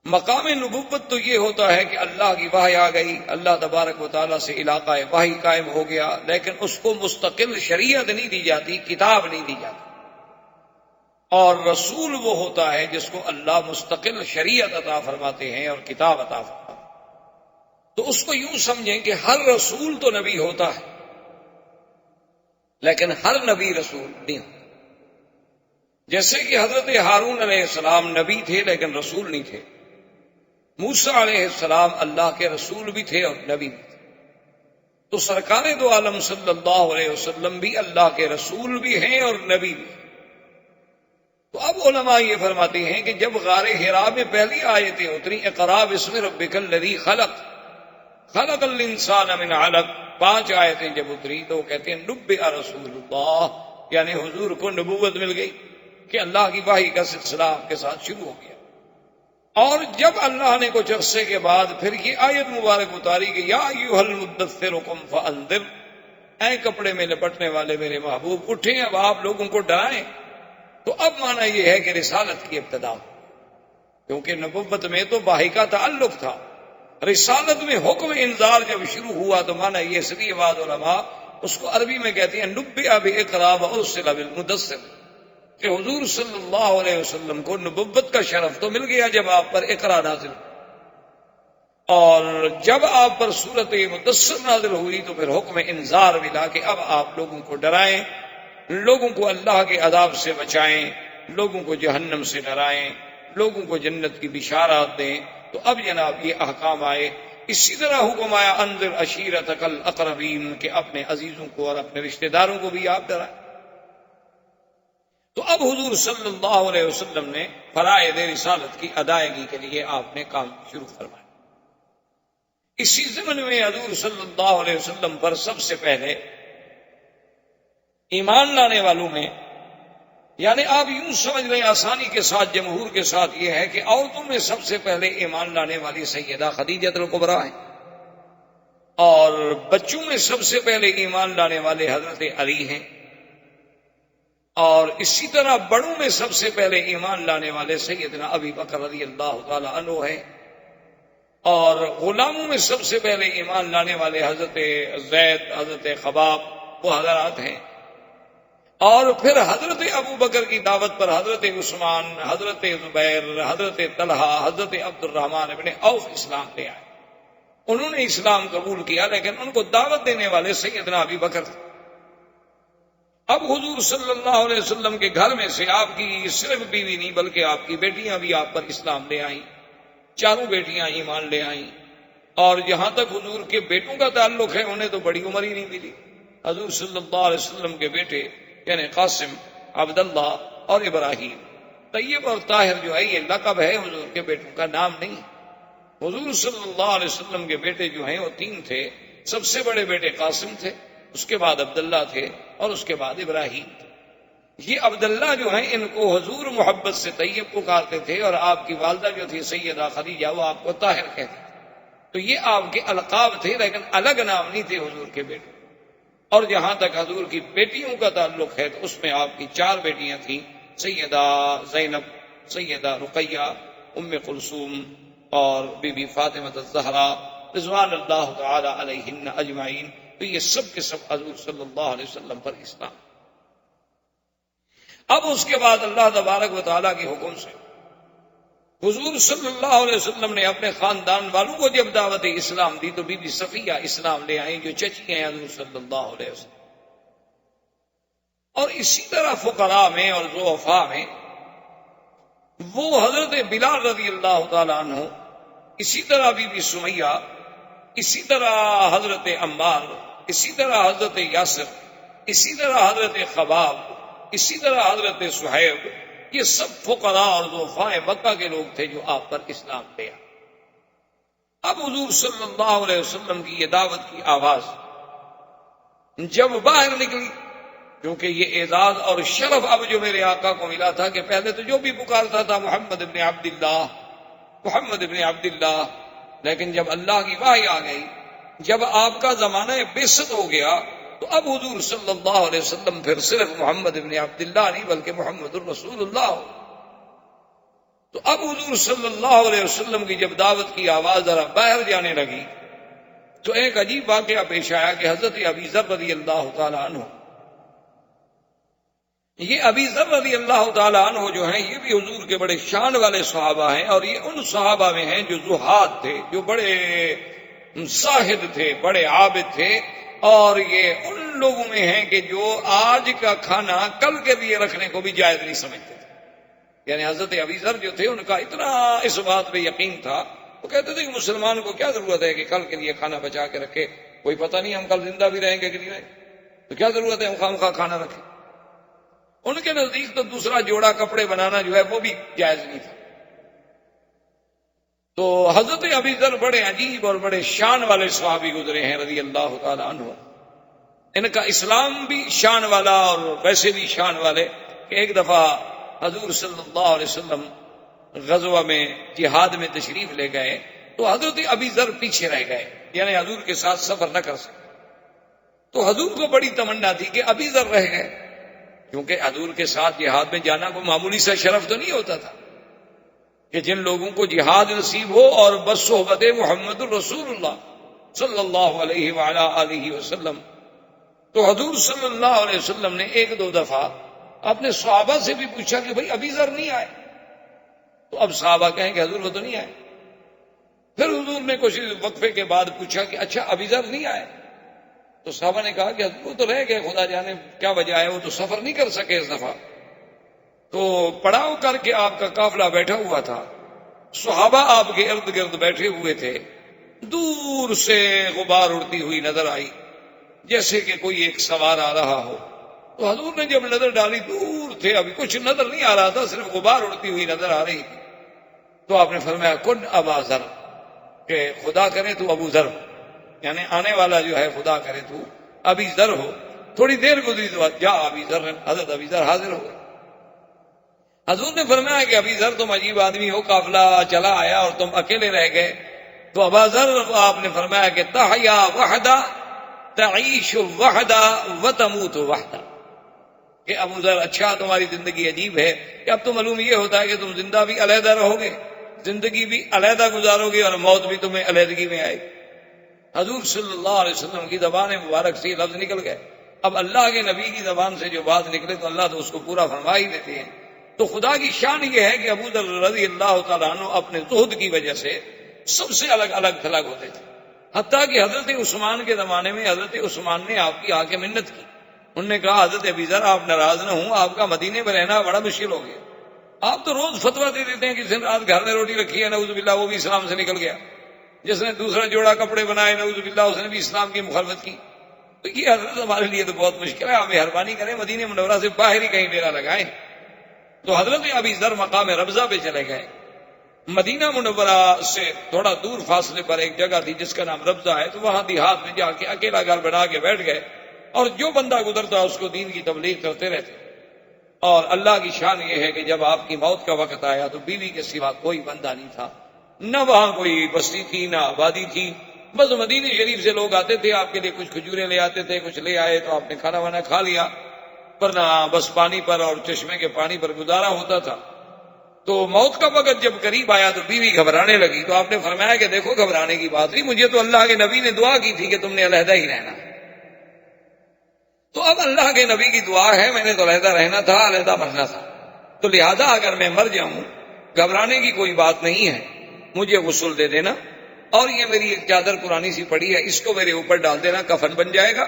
A: مقام نبوت تو یہ ہوتا ہے کہ اللہ کی وحی آ گئی، اللہ تبارک و تعالیٰ سے علاقہ وحی قائم ہو گیا، لیکن اس کو مستقل شریعت نہیں دی جاتی، کتاب نہیں دی جاتی. اور رسول وہ ہوتا ہے جس کو اللہ مستقل شریعت عطا فرماتے ہیں اور کتاب عطا فرماتے ہیں. تو اس کو یوں سمجھیں کہ ہر رسول تو نبی ہوتا ہے، لیکن ہر نبی رسول نہیں ہوتا. جیسے کہ حضرت ہارون علیہ السلام نبی تھے لیکن رسول نہیں تھے، موسیٰ علیہ السلام اللہ کے رسول بھی تھے اور نبی بھی تھے. تو سرکار دو عالم صلی اللہ علیہ وسلم بھی اللہ کے رسول بھی ہیں اور نبی بھی ہیں. تو اب علماء یہ فرماتے ہیں کہ جب غار حرا میں پہلی آیتیں اتری اقرا باسم ربک الذی خلق خلق الانسان من علق، 5 آیتیں جب اتری تو وہ کہتے ہیں نبئ رسول اللہ، یعنی حضور کو نبوت مل گئی. کہ اللہ کی وحی کا سلسلہ آپ کے ساتھ شروع ہو گیا۔ اور جب اللہ نے کچھ عرصے کے بعد پھر یہ آیت مبارک اتاری کہ یا ایھا المدثر قم فانذر، اے کپڑے میں لپٹنے والے میرے محبوب اٹھیں اب آپ لوگوں کو ڈرائیں، تو اب معنی یہ ہے کہ رسالت کی ابتدا ہو، کیونکہ نبوت میں تو باہی کا تعلق تھا، رسالت میں حکم انذار جب شروع ہوا تو معنی یہ سبھی بعض علماء اس کو عربی میں کہتے ہیں نبئ بإقرا وارسل بالمدثر، کہ حضور صلی اللہ علیہ وسلم کو نبوت کا شرف تو مل گیا جب آپ پر اقرا نازل، اور جب آپ پر سورت مدثر نازل ہوئی تو پھر حکم انذار ملا کہ اب آپ لوگوں کو ڈرائیں، لوگوں کو اللہ کے عذاب سے بچائیں، لوگوں کو جہنم سے ڈرائیں، لوگوں کو جنت کی بشارات دیں۔ تو اب جناب یہ احکام آئے۔ اسی طرح حکم آیا انذر عشیرتک الاقربین، کہ اپنے عزیزوں کو اور اپنے رشتہ داروں کو بھی آپ ڈرائیں۔ تو اب حضور صلی اللہ علیہ وسلم نے فرائض رسالت کی ادائیگی کے لیے آپ نے کام شروع فرمایا۔ اسی ضمن میں حضور صلی اللہ علیہ وسلم پر سب سے پہلے ایمان لانے والوں میں، یعنی آپ یوں سمجھ لیں آسانی کے ساتھ جمہور کے ساتھ یہ ہے کہ عورتوں میں سب سے پہلے ایمان لانے والی سیدہ خدیجہ الکبریٰ ہیں، اور بچوں میں سب سے پہلے ایمان لانے والے حضرت علی ہیں، اور اسی طرح بڑوں میں سب سے پہلے ایمان لانے والے سیدنا ابی بکر رضی اللہ تعالی عنہ ہیں، اور غلاموں میں سب سے پہلے ایمان لانے والے حضرت زید، حضرت خباب، وہ حضرات ہیں، اور پھر حضرت ابو بکر کی دعوت پر حضرت عثمان، حضرت زبیر، حضرت طلحہ، حضرت عبد الرحمن ابن عوف اسلام لے آئے۔ انہوں نے اسلام قبول کیا لیکن ان کو دعوت دینے والے سیدنا ابی بکر تھے۔ اب حضور صلی اللہ علیہ وسلم کے گھر میں سے آپ کی صرف بیوی نہیں بلکہ آپ کی بیٹیاں بھی آپ پر اسلام لے آئیں، چاروں بیٹیاں ایمان لے آئیں، اور جہاں تک حضور کے بیٹوں کا تعلق ہے انہیں تو بڑی عمر ہی نہیں ملی۔ حضور صلی اللہ علیہ وسلم کے بیٹے یعنی قاسم، عبداللہ اور ابراہیم، طیب اور طاہر جو ہے یہ لقب ہے، حضور کے بیٹوں کا نام نہیں۔ حضور صلی اللہ علیہ وسلم کے بیٹے جو ہیں وہ تین تھے، سب سے بڑے بیٹے قاسم تھے، اس کے بعد عبداللہ تھے، اور اس کے بعد ابراہیم تھے۔ یہ عبداللہ جو ہیں ان کو حضور محبت سے طیب پکارتے تھے، اور آپ کی والدہ جو تھی سیدہ خدیجہ وہ آپ کو طاہر کہتے تھے۔ تو یہ آپ کے القاب تھے لیکن الگ نام نہیں تھے حضور کے بیٹے۔ اور جہاں تک حضور کی بیٹیوں کا تعلق ہے تو اس میں آپ کی چار بیٹیاں تھیں، سیدہ زینب، سیدہ رقیہ، ام کلثوم اور بی بی فاطمہ الزہرا رضوان اللہ تعالی علیہن اجمعین۔ تو یہ سب کے سب حضور صلی اللہ علیہ وسلم پر اسلام۔ اب اس کے بعد اللہ تبارک و تعالیٰ کے حکم سے حضور صلی اللہ علیہ وسلم نے اپنے خاندان والوں کو جب دعوت اسلام دی تو بی بی صفیہ اسلام لے آئیں جو چچی ہیں حضور صلی اللہ علیہ وسلم۔ اور اسی طرح فقراء میں اور ضعفاء میں وہ حضرت بلال رضی اللہ تعالیٰ عنہ، اسی طرح بی بی سمیہ، اسی طرح حضرت عمار، اسی طرح حضرت یاسر، اسی طرح حضرت خباب، اسی طرح حضرت صہیب، یہ سب فقراء اور ضعفاء مکہ کے لوگ تھے جو آپ پر اسلام لے آئے۔ اب حضور صلی اللہ علیہ وسلم کی یہ دعوت کی آواز جب باہر نکلی، کیونکہ یہ اعزاز اور شرف اب جو میرے آقا کو ملا تھا کہ پہلے تو جو بھی پکارتا تھا محمد ابن عبداللہ، محمد ابن عبداللہ، لیکن جب اللہ کی وحی آ گئی، جب آپ کا زمانہ بعثت ہو گیا تو اب حضور صلی اللہ علیہ وسلم پھر صرف محمد ابن عبداللہ نہیں بلکہ محمد الرسول اللہ ہو۔ تو اب حضور صلی اللہ علیہ وسلم کی جب دعوت کی آواز ذرا باہر جانے لگی تو ایک عجیب واقعہ پیش آیا کہ حضرت ابی ذر رضی اللہ تعالی عنہ، یہ ابی ذر رضی اللہ تعالی عنہ جو ہیں یہ بھی حضور کے بڑے شان والے صحابہ ہیں، اور یہ ان صحابہ میں ہیں جو زہاد تھے، جو بڑے زاہد تھے، بڑے عابد تھے، اور یہ ان لوگوں میں ہیں کہ جو آج کا کھانا کل کے لیے رکھنے کو بھی جائز نہیں سمجھتے تھے۔ یعنی حضرت ابی ذر جو تھے ان کا اتنا اس بات پہ یقین تھا، وہ کہتے تھے کہ مسلمان کو کیا ضرورت ہے کہ کل کے لیے کھانا بچا کے رکھے، کوئی پتہ نہیں ہم کل زندہ بھی رہیں گے کہ نہیں رہیں گے، تو کیا ضرورت ہے ہم خواہ کھانا رکھیں۔ ان کے نزدیک تو دوسرا جوڑا کپڑے بنانا جو ہے وہ بھی جائز نہیں تھا۔ تو حضرت ابی ذر بڑے عجیب اور بڑے شان والے صحابی گزرے ہیں رضی اللہ تعالی عنہ۔ ان کا اسلام بھی شان والا اور ویسے بھی شان والے کہ ایک دفعہ حضور صلی اللہ علیہ وسلم غزوہ میں جہاد میں تشریف لے گئے تو حضرت ابی ذر پیچھے رہ گئے، یعنی حضور کے ساتھ سفر نہ کر سکے۔ تو حضور کو بڑی تمنا تھی کہ ابی ذر رہ گئے، کیونکہ حضور کے ساتھ جہاد میں جانا کوئی معمولی سا شرف تو نہیں ہوتا تھا کہ جن لوگوں کو جہاد نصیب ہو اور بس صحبت محمد الرسول اللہ صلی اللہ علیہ وعلا آلہ وسلم۔ تو حضور صلی اللہ علیہ وسلم نے ایک دو دفعہ اپنے صحابہ سے بھی پوچھا کہ بھئی ابی ذر نہیں آئے، تو اب صحابہ کہیں کہ حضور وہ تو نہیں آئے۔ پھر حضور نے کچھ وقفے کے بعد پوچھا کہ اچھا ابی ذر نہیں آئے، تو صحابہ نے کہا کہ حضور وہ تو رہ گئے، خدا جانے کیا وجہ ہے، وہ تو سفر نہیں کر سکے اس دفعہ۔ تو پڑاؤ کر کے آپ کا قافلہ بیٹھا ہوا تھا، صحابہ آپ کے ارد گرد بیٹھے ہوئے تھے، دور سے غبار اڑتی ہوئی نظر آئی جیسے کہ کوئی ایک سوار آ رہا ہو۔ تو حضور نے جب نظر ڈالی دور تھے، ابھی کچھ نظر نہیں آ رہا تھا، صرف غبار اڑتی ہوئی نظر آ رہی تھی۔ تو آپ نے فرمایا کن ابا ذر، کہ خدا کرے تو ابو ذر، یعنی آنے والا جو ہے خدا کرے تو ابی ذر ہو۔ تھوڑی دیر گزری تو جا ابی ذر، حضرت ابی ذر حاضر ہو گئے۔ حضور نے فرمایا کہ ابی ذر تم عجیب آدمی ہو، قافلہ چلا آیا اور تم اکیلے رہ گئے۔ تو ابا ذر آپ نے فرمایا کہ تحیا وحدہ تعیش وحدہ وتموت وحدہ، کہ ابو ذر اچھا تمہاری زندگی عجیب ہے کہ اب تو معلوم یہ ہوتا ہے کہ تم زندہ بھی علیحدہ رہو گے، زندگی بھی علیحدہ گزارو گے اور موت بھی تمہیں علیحدگی میں آئے گی۔ حضور صلی اللہ علیہ وسلم کی زبان مبارک سے یہ لفظ نکل گئے۔ اب اللہ کے نبی کی زبان سے جو بات نکلے تو اللہ تو اس کو پورا فرما ہی دیتے ہیں۔ تو خدا کی شان یہ ہے کہ ابو ذر رضی اللہ تعالیٰ عنہ اپنے زہد کی وجہ سے سب سے الگ الگ تھلگ ہوتے تھے، حتیٰ کہ حضرت عثمان کے زمانے میں حضرت عثمان نے آپ کی آ کے منت کی، انہوں نے کہا حضرت ابی ذر آپ ناراض نہ ہوں، آپ کا مدینے میں رہنا بڑا مشکل ہو گیا، آپ تو روز فتویٰ دے دیتے ہیں کہ جس نے رات گھر میں روٹی رکھی ہے نعوذ باللہ وہ بھی اسلام سے نکل گیا، جس نے دوسرا جوڑا کپڑے بنائے نعوذ باللہ اس نے بھی اسلام کی مخالفت کی۔ تو یہ حضرت ہمارے لیے تو بہت مشکل ہے، آپ مہربانی کریں مدینہ منورہ سے باہر ہی کہیں ڈیرا لگائیں۔ تو حضرت ابی ذر مقام ربضہ پہ چلے گئے۔ مدینہ منورہ سے تھوڑا دور فاصلے پر ایک جگہ تھی جس کا نام ربضہ ہے، تو وہاں دیہات میں جا کے اکیلا گھر بنا کے بیٹھ گئے اور جو بندہ گزرتا اس کو دین کی تبلیغ کرتے رہتے۔ اور اللہ کی شان یہ ہے کہ جب آپ کی موت کا وقت آیا تو بیوی کے سوا کوئی بندہ نہیں تھا، نہ وہاں کوئی بستی تھی نہ آبادی تھی، بس مدینہ شریف سے لوگ آتے تھے، آپ کے لیے کچھ کھجوریں لے آتے تھے، کچھ لے آئے تو آپ نے کھانا وانا کھا لیا، ورنہ بس پانی پر اور چشمے کے پانی پر گزارا ہوتا تھا۔ تو موت کا وقت جب قریب آیا تو بیوی گھبرانے لگی، تو آپ نے فرمایا کہ دیکھو گھبرانے کی بات نہیں، مجھے تو اللہ کے نبی نے دعا کی تھی کہ تم نے علیحدہ ہی رہنا، تو اب اللہ کے نبی کی دعا ہے، میں نے تو علیحدہ رہنا تھا، علیحدہ مرنا تھا، تو لہذا اگر میں مر جاؤں گھبرانے کی کوئی بات نہیں ہے، مجھے غسل دے دینا اور یہ میری ایک چادر پرانی سی پڑی ہے اس کو میرے اوپر ڈال دینا، کفن بن جائے گا،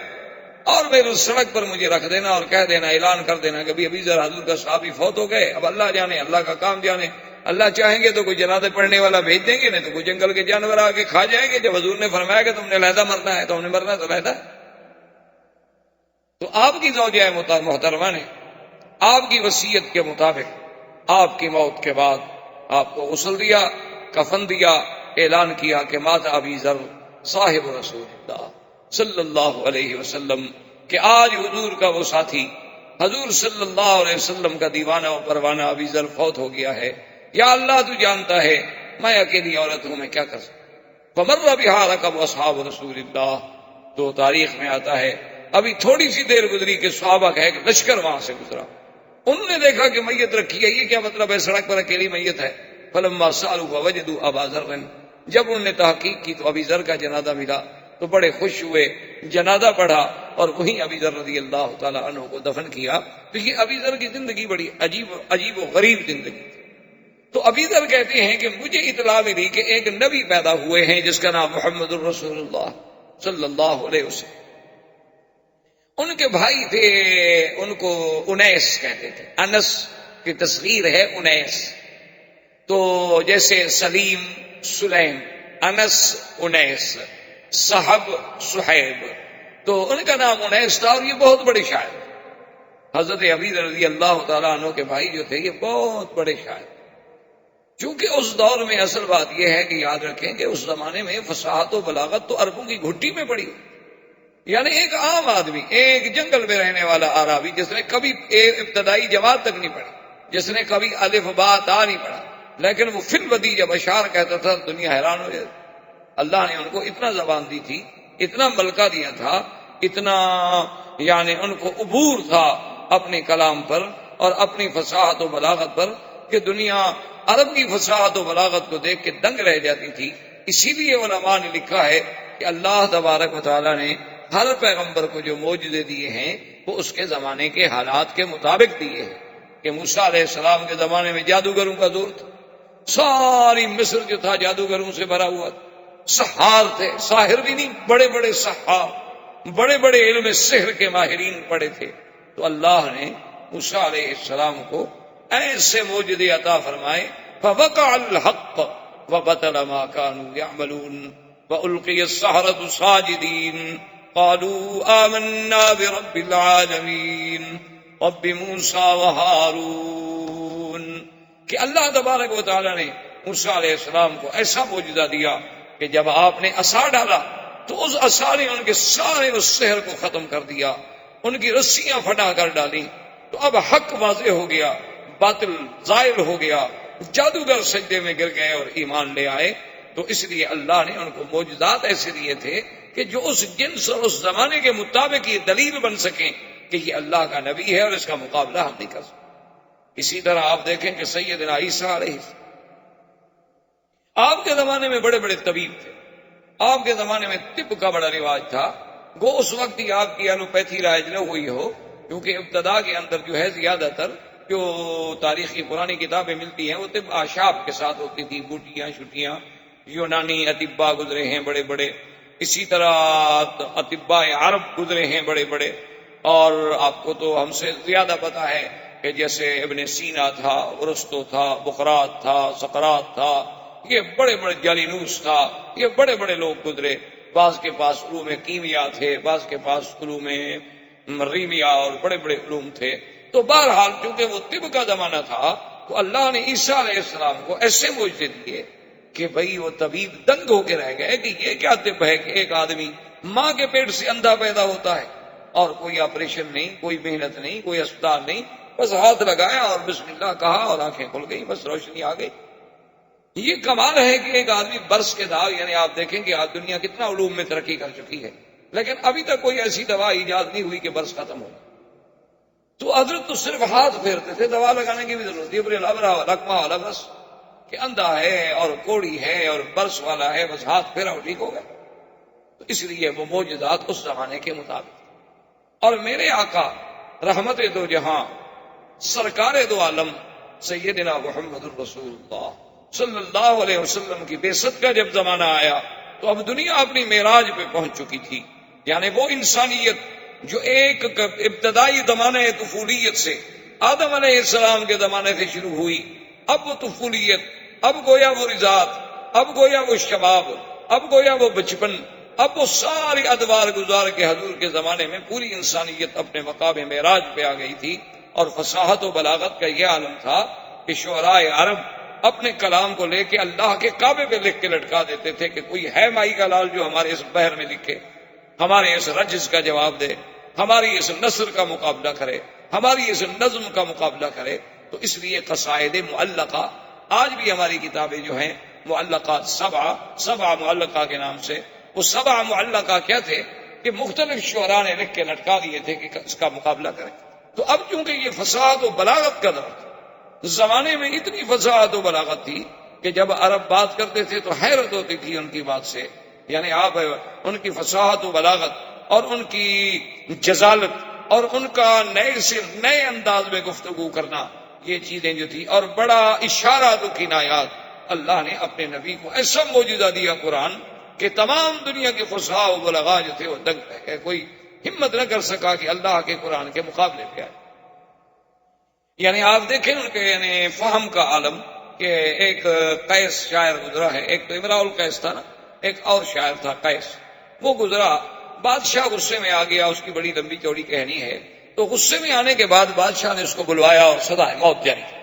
A: اور میرے اس سڑک پر مجھے رکھ دینا اور کہہ دینا، اعلان کر دینا کہ ابھی ذرا حضور کا صحابی فوت ہو گئے، اب اللہ جانے، اللہ کا کام جانے، اللہ چاہیں گے تو کوئی جنازے پڑھنے والا بھیج دیں گے، نہیں تو کوئی جنگل کے جانور آ کے کھا جائیں گے۔ جب حضور نے فرمایا کہ تم نے علیحدہ مرنا ہے تو ہم نے مرنا تو علیحدہ۔ تو آپ کی زوجہ محترمہ نے آپ کی وصیت کے مطابق آپ کی موت کے بعد آپ کو غسل دیا، کفن دیا، اعلان کیا کہ مات ابی ذر صاحب رسول اللہ صلی اللہ علیہ وسلم، کہ آج حضور کا وہ ساتھی، حضور صلی اللہ علیہ وسلم کا دیوانہ و پروانہ ابی ذر فوت ہو گیا ہے، یا اللہ تو جانتا ہے میں اکیلی عورت ہوں، میں کیا کر سکتا۔ فمر بہا رکب اصحاب رسول اللہ، تو تاریخ میں آتا ہے ابھی تھوڑی سی دیر گزری کہ صحابہ کا ایک لشکر وہاں سے گزرا، انہوں نے دیکھا کہ میت رکھی ہے، یہ کیا مطلب ہے، سڑک پر اکیلی میت ہے۔ فلما سالوا فوجدوا ابا ذر، جب انہوں نے تحقیق کی تو ابی ذر کا جنازہ ملا تو بڑے خوش ہوئے، جنازہ پڑھا اور وہیں ابی ذر رضی اللہ تعالی عنہ کو دفن کیا۔ تو یہ ابی ذر کی زندگی بڑی عجیب و غریب زندگی تھی۔ تو ابی ذر کہتے ہیں کہ مجھے اطلاع ملی کہ ایک نبی پیدا ہوئے ہیں جس کا نام محمد الرسول اللہ صلی اللہ علیہ وسلم، ان کے بھائی تھے، ان کو انیس کہتے تھے، انس کی تصغیر ہے انیس، تو جیسے سلیم سلیم، انس انیس، صحب صحیب، تو ان کا نام انیس تھا، اور یہ بہت بڑے شاعر، حضرت ابی ذر رضی اللہ تعالیٰ عنہ کے بھائی جو تھے یہ بہت بڑے شاعر۔ چونکہ اس دور میں اصل بات یہ ہے کہ یاد رکھیں کہ اس زمانے میں فصاحت و بلاغت تو عربوں کی گھٹی میں پڑی، یعنی ایک عام آدمی، ایک جنگل میں رہنے والا عربی جس نے کبھی ابتدائی جماعت تک نہیں پڑھی، جس نے کبھی الف با تا نہیں پڑھا، لیکن وہ فی الودی جب اشعار کہتا تھا دنیا حیران ہو جاتی۔ اللہ نے ان کو اتنا زبان دی تھی، اتنا ملکہ دیا تھا، اتنا یعنی ان کو عبور تھا اپنے کلام پر اور اپنی فصاحت و بلاغت پر کہ دنیا عرب کی فصاحت و بلاغت کو دیکھ کے دنگ رہ جاتی تھی۔ اسی لیے علماء نے لکھا ہے کہ اللہ تبارک و تعالیٰ نے ہر پیغمبر کو جو معجزے دیے ہیں وہ اس کے زمانے کے حالات کے مطابق دیے ہیں۔ کہ موسیٰ علیہ السلام کے زمانے میں جادوگروں کا دور تھا، ساری مصر جو تھا جادوگروں سے بھرا ہوا تھا، سحار تھے، ساحر بھی نہیں، بڑے بڑے سحار، بڑے بڑے علم سحر کے ماہرین پڑے تھے۔ تو اللہ نے موسیٰ علیہ السلام کو ایسے معجزے عطا فرمائے، فوقع الحق وبطل ما كانوا يعملون وألقي السحرة ساجدين قالوا آمنا برب العالمين رب موسیٰ وہارون۔ کہ اللہ تبارک و تعالیٰ نے موسیٰ علیہ السلام کو ایسا معجزہ دیا کہ جب آپ نے عصا ڈالا تو اس عصا نے ان کے سارے اس سحر کو ختم کر دیا، ان کی رسیاں پھٹا کر ڈالی۔ تو اب حق واضح ہو گیا، باطل زائل ہو گیا، جادوگر سجدے میں گر گئے اور ایمان لے آئے۔ تو اس لیے اللہ نے ان کو معجزات ایسے دیے تھے کہ جو اس جنس اور اس زمانے کے مطابق یہ دلیل بن سکیں کہ یہ اللہ کا نبی ہے اور اس کا مقابلہ ہم نہیں کر سکتے۔ اسی طرح آپ دیکھیں کہ سیدنا عیسیٰ علیہ السلام آپ کے زمانے میں بڑے بڑے طبیب تھے، آپ کے زمانے میں طب کا بڑا رواج تھا۔ گو اس وقت ہی آپ کی ایلوپیتھی رائج نہ ہوئی ہو، کیونکہ ابتدا کے اندر جو ہے زیادہ تر جو تاریخی پرانی کتابیں ملتی ہیں وہ طب آشاب کے ساتھ ہوتی تھی، بوٹیاں شوٹیاں، یونانی اطباء گزرے ہیں بڑے بڑے، اسی طرح اطباء عرب گزرے ہیں بڑے بڑے، اور آپ کو تو ہم سے زیادہ پتا ہے کہ جیسے ابن سینا تھا، ارسطو تھا، بقراط تھا، سقراط تھا، یہ بڑے بڑے جالینوس تھا، یہ بڑے بڑے لوگ گزرے۔ بعض کے پاس علوم کیمیا تھے، بعض کے پاس علوم ریمیا اور بڑے بڑے علوم تھے۔ تو بہرحال چونکہ وہ طب کا زمانہ تھا تو اللہ نے عیسیٰ علیہ السلام کو ایسے معجزے دیے کہ بھئی وہ طبیب دنگ ہو کے رہ گئے کہ یہ کیا طب ہے کہ ایک آدمی ماں کے پیٹ سے اندھا پیدا ہوتا ہے اور کوئی آپریشن نہیں، کوئی محنت نہیں، کوئی اسپتال نہیں، بس ہاتھ لگایا اور بسم اللہ کہا اور آنکھیں کھل گئی، بس روشنی آ گئی۔ یہ کمال ہے کہ ایک آدمی برس کے داغ، یعنی آپ دیکھیں کہ آج دنیا کتنا علوم میں ترقی کر چکی ہے لیکن ابھی تک کوئی ایسی دوا ایجاد نہیں ہوئی کہ برس ختم ہو۔ تو حضرت تو صرف ہاتھ پھیرتے تھے، دوا لگانے کی بھی ضرورت نہیں، بولے لبرا لکما والا بس کہ اندھا ہے اور کوڑی ہے اور برس والا ہے، بس ہاتھ پھیرا اور ٹھیک ہو گیا۔ تو اس لیے وہ معجزات اس زمانے کے مطابق۔ اور میرے آقا رحمت دو جہاں سرکار دو عالم سیدنا محمد الرسول اللہ صلی اللہ علیہ وسلم کی بعثت کا جب زمانہ آیا تو اب دنیا اپنی معراج پہ پہنچ چکی تھی، یعنی وہ انسانیت جو ایک ابتدائی زمانہ طفولیت سے آدم علیہ السلام کے زمانے سے شروع ہوئی، اب وہ طفولیت، اب گویا وہ رضاعت، اب گویا وہ شباب، اب گویا وہ بچپن، اب وہ ساری ادوار گزار کے حضور کے زمانے میں پوری انسانیت اپنے مقام معراج پہ آ گئی تھی۔ اور فصاحت و بلاغت کا یہ عالم تھا کہ شعراء عرب اپنے کلام کو لے کے اللہ کے کعبے پہ لکھ کے لٹکا دیتے تھے کہ کوئی ہے مائی کا لال جو ہمارے اس بحر میں لکھے، ہمارے اس رجز کا جواب دے، ہماری اس نثر کا مقابلہ کرے، ہماری اس نظم کا مقابلہ کرے۔ تو اس لیے قصائد معلقہ آج بھی ہماری کتابیں جو ہیں معلقات سبع معلقہ کے نام سے، وہ سبع معلقہ کیا تھے کہ مختلف شعراء نے لکھ کے لٹکا دیے تھے کہ اس کا مقابلہ کریں۔ تو اب چونکہ یہ فصاحت و بلاغت کا دور تھا، زمانے میں اتنی فصاحت و بلاغت تھی کہ جب عرب بات کرتے تھے تو حیرت ہوتی تھی ان کی بات سے، یعنی آپ ان کی فصاحت و بلاغت اور ان کی جزالت اور ان کا نئے انداز میں گفتگو کرنا، یہ چیزیں جو تھی، اور بڑا اشارات و کنایات، اللہ نے اپنے نبی کو ایسا معجزہ دیا قرآن کہ تمام دنیا کے فصحاء و بلغاء جو تھے وہ دنگ رہ گئے، کوئی ہمت نہ کر سکا کہ اللہ کے قرآن کے مقابلے پہ آئے۔ یعنی آپ دیکھیں ان کے یعنی فہم کا عالم کہ ایک قیس شاعر گزرا ہے، ایک تو امراء القیس تھا نا، ایک اور شاعر تھا قیس، وہ گزرا، بادشاہ غصے میں آ گیا، اس کی بڑی لمبی چوڑی کہانی ہے۔ تو غصے میں آنے کے بعد بادشاہ نے اس کو بلوایا اور سزائے موت جاری کی۔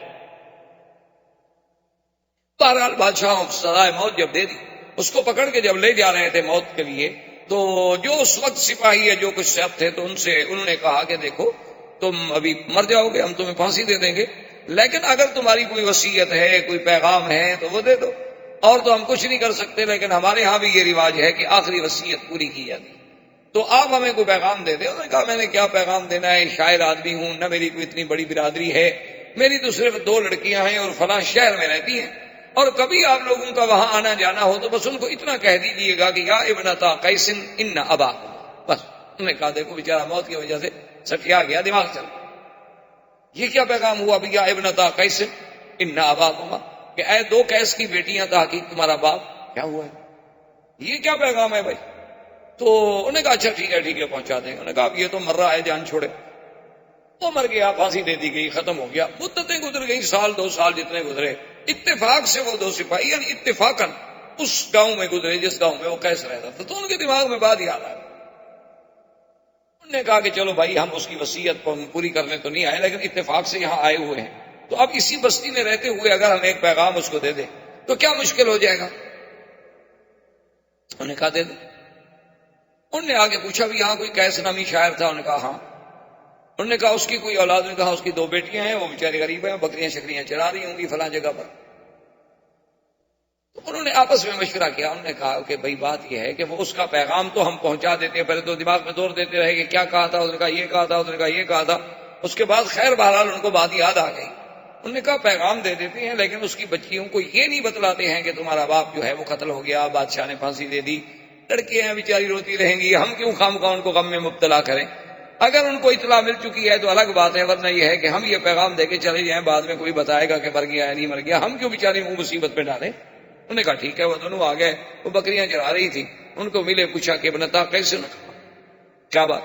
A: بہرحال بادشاہ نے سزائے موت جب دے دی، اس کو پکڑ کے جب لے جا رہے تھے موت کے لیے، تو جو اس وقت سپاہی ہے جو کچھ شخص تھے تو انہوں نے کہا کہ دیکھو تم ابھی مر جاؤ گے، ہم تمہیں پھانسی دے دیں گے، لیکن اگر تمہاری کوئی وصیت ہے، کوئی پیغام ہے تو وہ دے دو، اور تو ہم کچھ نہیں کر سکتے، لیکن ہمارے ہاں بھی یہ رواج ہے کہ آخری وصیت پوری کی جاتی ہے، تو آپ ہمیں کوئی پیغام دے دیں۔ انہوں نے کہا میں نے کیا پیغام دینا ہے، شاعر آدمی ہوں، نہ میری کوئی اتنی بڑی برادری ہے، میری تو صرف 2 لڑکیاں ہیں اور فلاں شہر میں رہتی ہیں، اور کبھی آپ لوگوں کا وہاں آنا جانا ہو تو بس ان کو اتنا کہہ دیجیے گا کہ یا ابنتا قیس ان ابا، بس۔ انہوں نے کہا دیکھو بیچارہ موت کی وجہ سے سٹیا گیا، دماغ چل، یہ کیا پیغام ہوا بھی یا ابنتا قیس ان اباکما، کہ اے 2 قیس کی بیٹیاں تحقیق تمہارا باپ کیا ہوا ہے، یہ کیا پیغام ہے بھائی؟ تو انہوں نے کہا اچھا ٹھیک ہے پہنچا دیں۔ انہوں نے کہا اب یہ تو مر رہا ہے، جان چھوڑے، وہ مر گیا، پھانسی دے دی گئی، ختم ہو گیا، مدتیں گزر گئی، سال 2 سال جتنے گزرے، اتفاق سے وہ 2 سپاہی یعنی اتفاقاً اس گاؤں میں گزرے جس گاؤں میں وہ قیس رہتا تھا، تو ان کے دماغ میں بات یاد آئی۔ انہوں نے کہا کہ چلو بھائی ہم اس کی وصیت پوری کرنے تو نہیں آئے، لیکن اتفاق سے یہاں آئے ہوئے ہیں، تو اب اسی بستی میں رہتے ہوئے اگر ہم ایک پیغام اس کو دے دیں تو کیا مشکل ہو جائے گا؟ انہوں نے کہا دے دیں۔ انہوں نے آگے پوچھا بھی یہاں کوئی قیس نامی شاعر تھا؟ انہوں نے کہا ہاں۔ انہوں نے کہا اس کی کوئی اولاد؟ نے کہا اس کی 2 بیٹیاں ہیں، وہ بیچاری غریب ہیں، بکریاں شکریاں چرا رہی ہوں گی فلاں جگہ پر۔ تو انہوں نے آپس میں مشورہ کیا، انہوں نے کہا کہ بھائی بات یہ ہے کہ وہ اس کا پیغام تو ہم پہنچا دیتے ہیں، پہلے تو دماغ میں دور دیتے رہے کہ کیا کہا تھا، اس نے کہا یہ کہا تھا، اس نے کہا یہ کہا تھا، اس کے بعد خیر بہرحال ان کو بات یاد آ گئی۔ انہوں نے کہا پیغام دے دیتے ہیں، لیکن اس کی بچیوں کو یہ نہیں بتلاتے ہیں کہ تمہارا باپ جو ہے وہ قتل ہو گیا، بادشاہ نے پھانسی دے دی، لڑکیاں بیچاری روتی رہیں گی، ہم کیوں خواہ ان کو غم میں مبتلا کریں؟ اگر ان کو اطلاع مل چکی ہے تو الگ بات ہے، ورنہ یہ ہے کہ ہم یہ پیغام دے کے چلے جائیں، بعد میں کوئی بتائے گا کہ مر گیا ہے نہیں مر گیا، ہم کیوں بیچاری منہ مصیبت پہ ڈالیں۔ انہوں نے کہا ٹھیک ہے۔ وہ دونوں آ گئے، وہ بکریاں چرا رہی تھی، ان کو ملے، پوچھا کہ ابنتا کیسے؟ کیا بات؟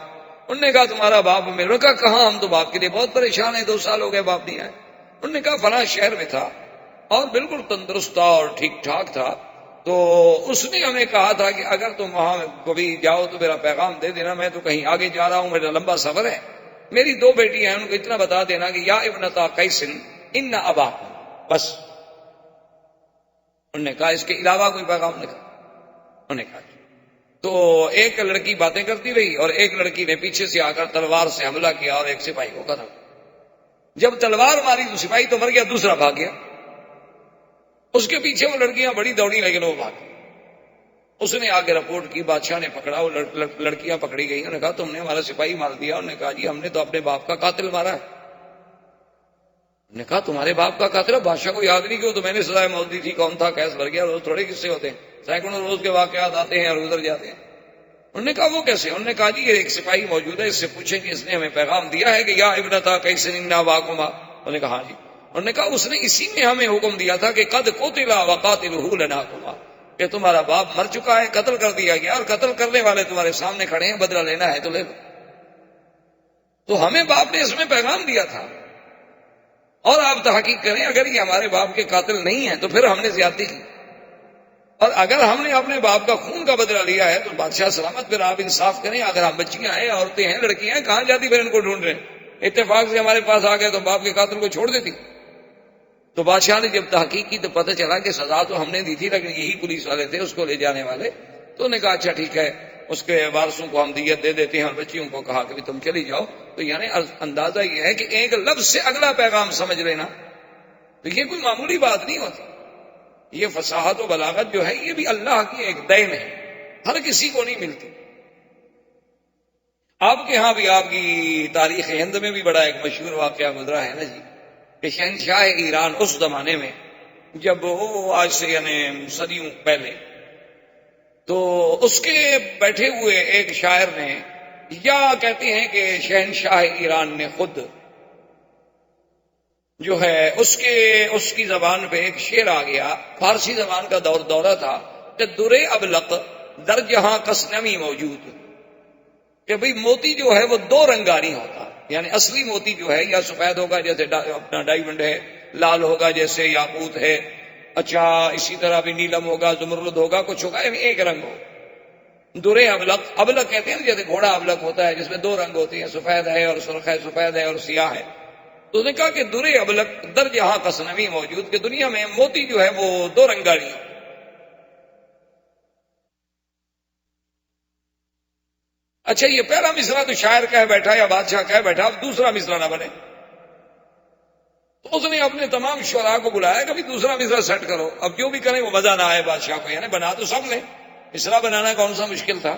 A: انہوں نے کہا تمہارا باپ میرے۔ انہوں نے کہا کہاں، ہم تو باپ کے لیے بہت پریشان ہیں، 2 سال ہو گئے باپ نہیں آئے۔ انہوں نے کہا فلاں شہر میں تھا اور بالکل تندرست تھا اور ٹھیک ٹھاک تھا، تو اس نے ہمیں کہا تھا کہ اگر تم وہاں کبھی جاؤ تو میرا پیغام دے دینا، میں تو کہیں آگے جا رہا ہوں، میرا لمبا سفر ہے، میری 2 بیٹیاں ہیں، ان کو اتنا بتا دینا کہ یا ابنتا قیس ان ابا، بس۔ انہوں نے کہا اس کے علاوہ کوئی پیغام نہیں؟ انہوں نے کہا تو ایک لڑکی باتیں کرتی رہی اور ایک لڑکی نے پیچھے سے آ کر تلوار سے حملہ کیا اور ایک سپاہی کو قتل۔ جب تلوار ماری تو سپاہی تو مر گیا، دوسرا بھاگ گیا، اس کے پیچھے وہ لڑکیاں بڑی دوڑی لیکن وہ بھاگ۔ اس نے آگے رپورٹ کی، بادشاہ نے پکڑا، وہ لڑکیاں پکڑی گئی۔ انہوں نے کہا تم نے ہمارا سپاہی مار دیا۔ انہوں نے کہا جی ہم نے تو اپنے باپ کا قاتل مارا ہے۔ نے کہا تمہارے باپ کا قاتل ہے؟ بادشاہ کو یاد نہیں کہ وہ تو میں نے سزائے موت دی تھی، کون تھا، کیس بھر گیا، روز تھوڑے قصے ہوتے ہیں، سینکڑوں روز کے واقعات آتے ہیں اور گزر جاتے ہیں۔ انہوں نے کہا وہ کیسے؟ انہوں نے کہا جی یہ ایک سپاہی موجود ہے، اس سے پوچھیں کہ اس نے ہمیں پیغام دیا ہے کہ یا ابنتا قیس ان اباکما۔ انہوں نے کہا ہاں جی۔ انہوں نے کہا اس نے اسی میں ہمیں حکم دیا تھا کہ قد قتل وقاتلہ لناکما، کہ تمہارا باپ مر چکا ہے، قتل کر دیا گیا، اور قتل کرنے والے تمہارے سامنے کھڑے ہیں، بدلہ لینا ہے تو لے لو۔ تو ہمیں باپ نے اس میں پیغام دیا تھا، اور آپ تحقیق کریں اگر یہ ہمارے باپ کے قاتل نہیں ہیں تو پھر ہم نے زیادتی کی، اور اگر ہم نے اپنے باپ کا خون کا بدلہ لیا ہے تو بادشاہ سلامت، پھر آپ انصاف کریں، اگر ہم بچیاں ہیں، عورتیں ہیں، لڑکیاں ہیں، کہاں جاتی پھر ان کو ڈھونڈ رہے ہیں؟ اتفاق سے ہمارے پاس آ گئے تو باپ کے قاتل کو چھوڑ دیتی۔ تو بادشاہ نے جب تحقیق کی تو پتہ چلا کہ سزا تو ہم نے دی تھی لیکن یہی پولیس والے تھے اس کو لے جانے والے۔ تو انہوں نے کہا اچھا ٹھیک ہے، اس کے وارثوں کو ہم دیت دے دیتے ہیں، اور بچیوں کو کہا کہ تم چلی جاؤ۔ تو یعنی اندازہ یہ ہے کہ ایک لفظ سے اگلا پیغام سمجھ لینا، تو یہ کوئی معمولی بات نہیں ہوتی۔ یہ فصاحت و بلاغت جو ہے یہ بھی اللہ کی ایک دین ہے، ہر کسی کو نہیں ملتی۔ آپ کے ہاں بھی، آپ کی تاریخ ہند میں بھی بڑا ایک مشہور واقعہ گزرا ہے نا جی، کہ شہنشاہ ایران اس زمانے میں جب وہ آج سے یعنی صدیوں پہلے، تو اس کے بیٹھے ہوئے ایک شاعر نے، یا کہتے ہیں کہ شہنشاہ ایران نے خود جو ہے اس کی زبان پہ ایک شعر آ گیا، فارسی زبان کا دورہ تھا کہ درے ابلق در جہاں کس نمی موجود، کہ بھئی موتی جو ہے وہ 2 رنگا نہیں ہوتا، یعنی اصلی موتی جو ہے یا سفید ہوگا جیسے اپنا ڈائمنڈ ہے، لال ہوگا جیسے یاقوت ہے، اچھا اسی طرح بھی نیلم ہوگا، زمرد ہوگا، کچھ ہوگا، یعنی ایک رنگ ہو۔ درے ابلق، ابلق کہتے ہیں جیسے گھوڑا ابلق ہوتا ہے جس میں 2 رنگ ہوتے ہیں، سفید ہے اور سرخ ہے، سفید ہے اور سیاہ ہے۔ تو نے کہا کہ درے ابلق در جہاں کسنوی موجود، کہ دنیا میں موتی جو ہے وہ 2 رنگا نہیں۔ اچھا یہ پہلا مصرع تو شاعر کہہ بیٹھا یا بادشاہ کہہ بیٹھا، اب دوسرا مصرع نہ بنے۔ تو اس نے اپنے تمام شعراء کو بلایا کہ دوسرا مصرع سیٹ کرو، اب جو بھی کریں وہ مزہ نہ آئے بادشاہ کو، یعنی بنا تو سب لیں، مصرع بنانا کون سا مشکل تھا،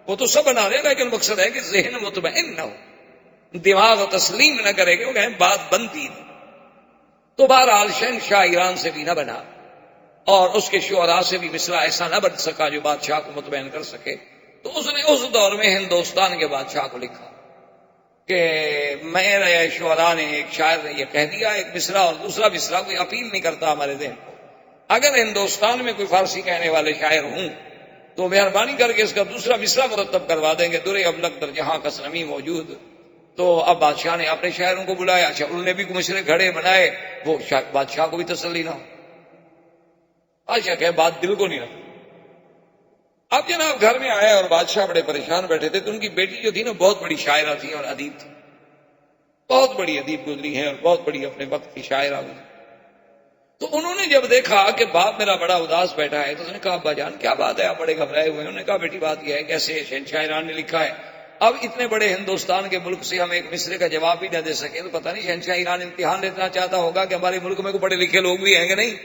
A: وہ تو سب بنا لیں، لیکن مقصد ہے کہ ذہن مطمئن نہ ہو، دماغ تسلیم نہ کرے کہ وہ کہیں بات بنتی نہیں۔ تو بہرحال شہنشاہ ایران سے بھی نہ بنا اور اس کے شعراء سے بھی مصرع ایسا نہ بن سکا جو بادشاہ کو مطمئن کر سکے۔ تو اس نے اس دور میں ہندوستان کے بادشاہ کو لکھا کہ میرے شعراء نے، ایک شاعر نے یہ کہہ دیا، ایک مصرع اور دوسرا مصرع کوئی اپیل نہیں کرتا ہمارے ذہن کو، اگر ہندوستان میں کوئی فارسی کہنے والے شاعر ہوں تو مہربانی کر کے اس کا دوسرا مصرع مرتب کروا دیں گے، درے ابلغ در جہاں کس نمی موجود۔ تو اب بادشاہ نے اپنے شاعروں کو بلایا، اچھا انہوں نے بھی کوئی مصرے کھڑے بنائے، وہ بادشاہ کو بھی تسلی نہ ہو، بادشاہ کہ بات دل کو نہیں رکھ۔ اب جناب گھر میں آئے اور بادشاہ بڑے پریشان بیٹھے تھے، تو ان کی بیٹی جو تھی نا بہت بڑی شاعرہ تھی اور ادیب تھی، بہت بڑی ادیب گزری ہے اور بہت بڑی اپنے وقت کی شاعرہ ہوئی۔ تو انہوں نے جب دیکھا کہ باپ میرا بڑا اداس بیٹھا ہے تو اس نے کہا ابا جان کیا بات ہے، آپ بڑے گھبرائے ہوئے ہیں؟ انہوں نے کہا بیٹی بات یہ ہے کہ ایسے شہنشاہ ایران نے لکھا ہے، اب اتنے بڑے ہندوستان کے ملک سے ہم ایک مصرے کا جواب بھی نہ دے سکے تو پتہ نہیں شہنشاہ ایران امتحان لینا چاہتا ہوگا کہ ہمارے ملک میں کوئی پڑھے لکھے لوگ بھی ہیں کہ نہیں،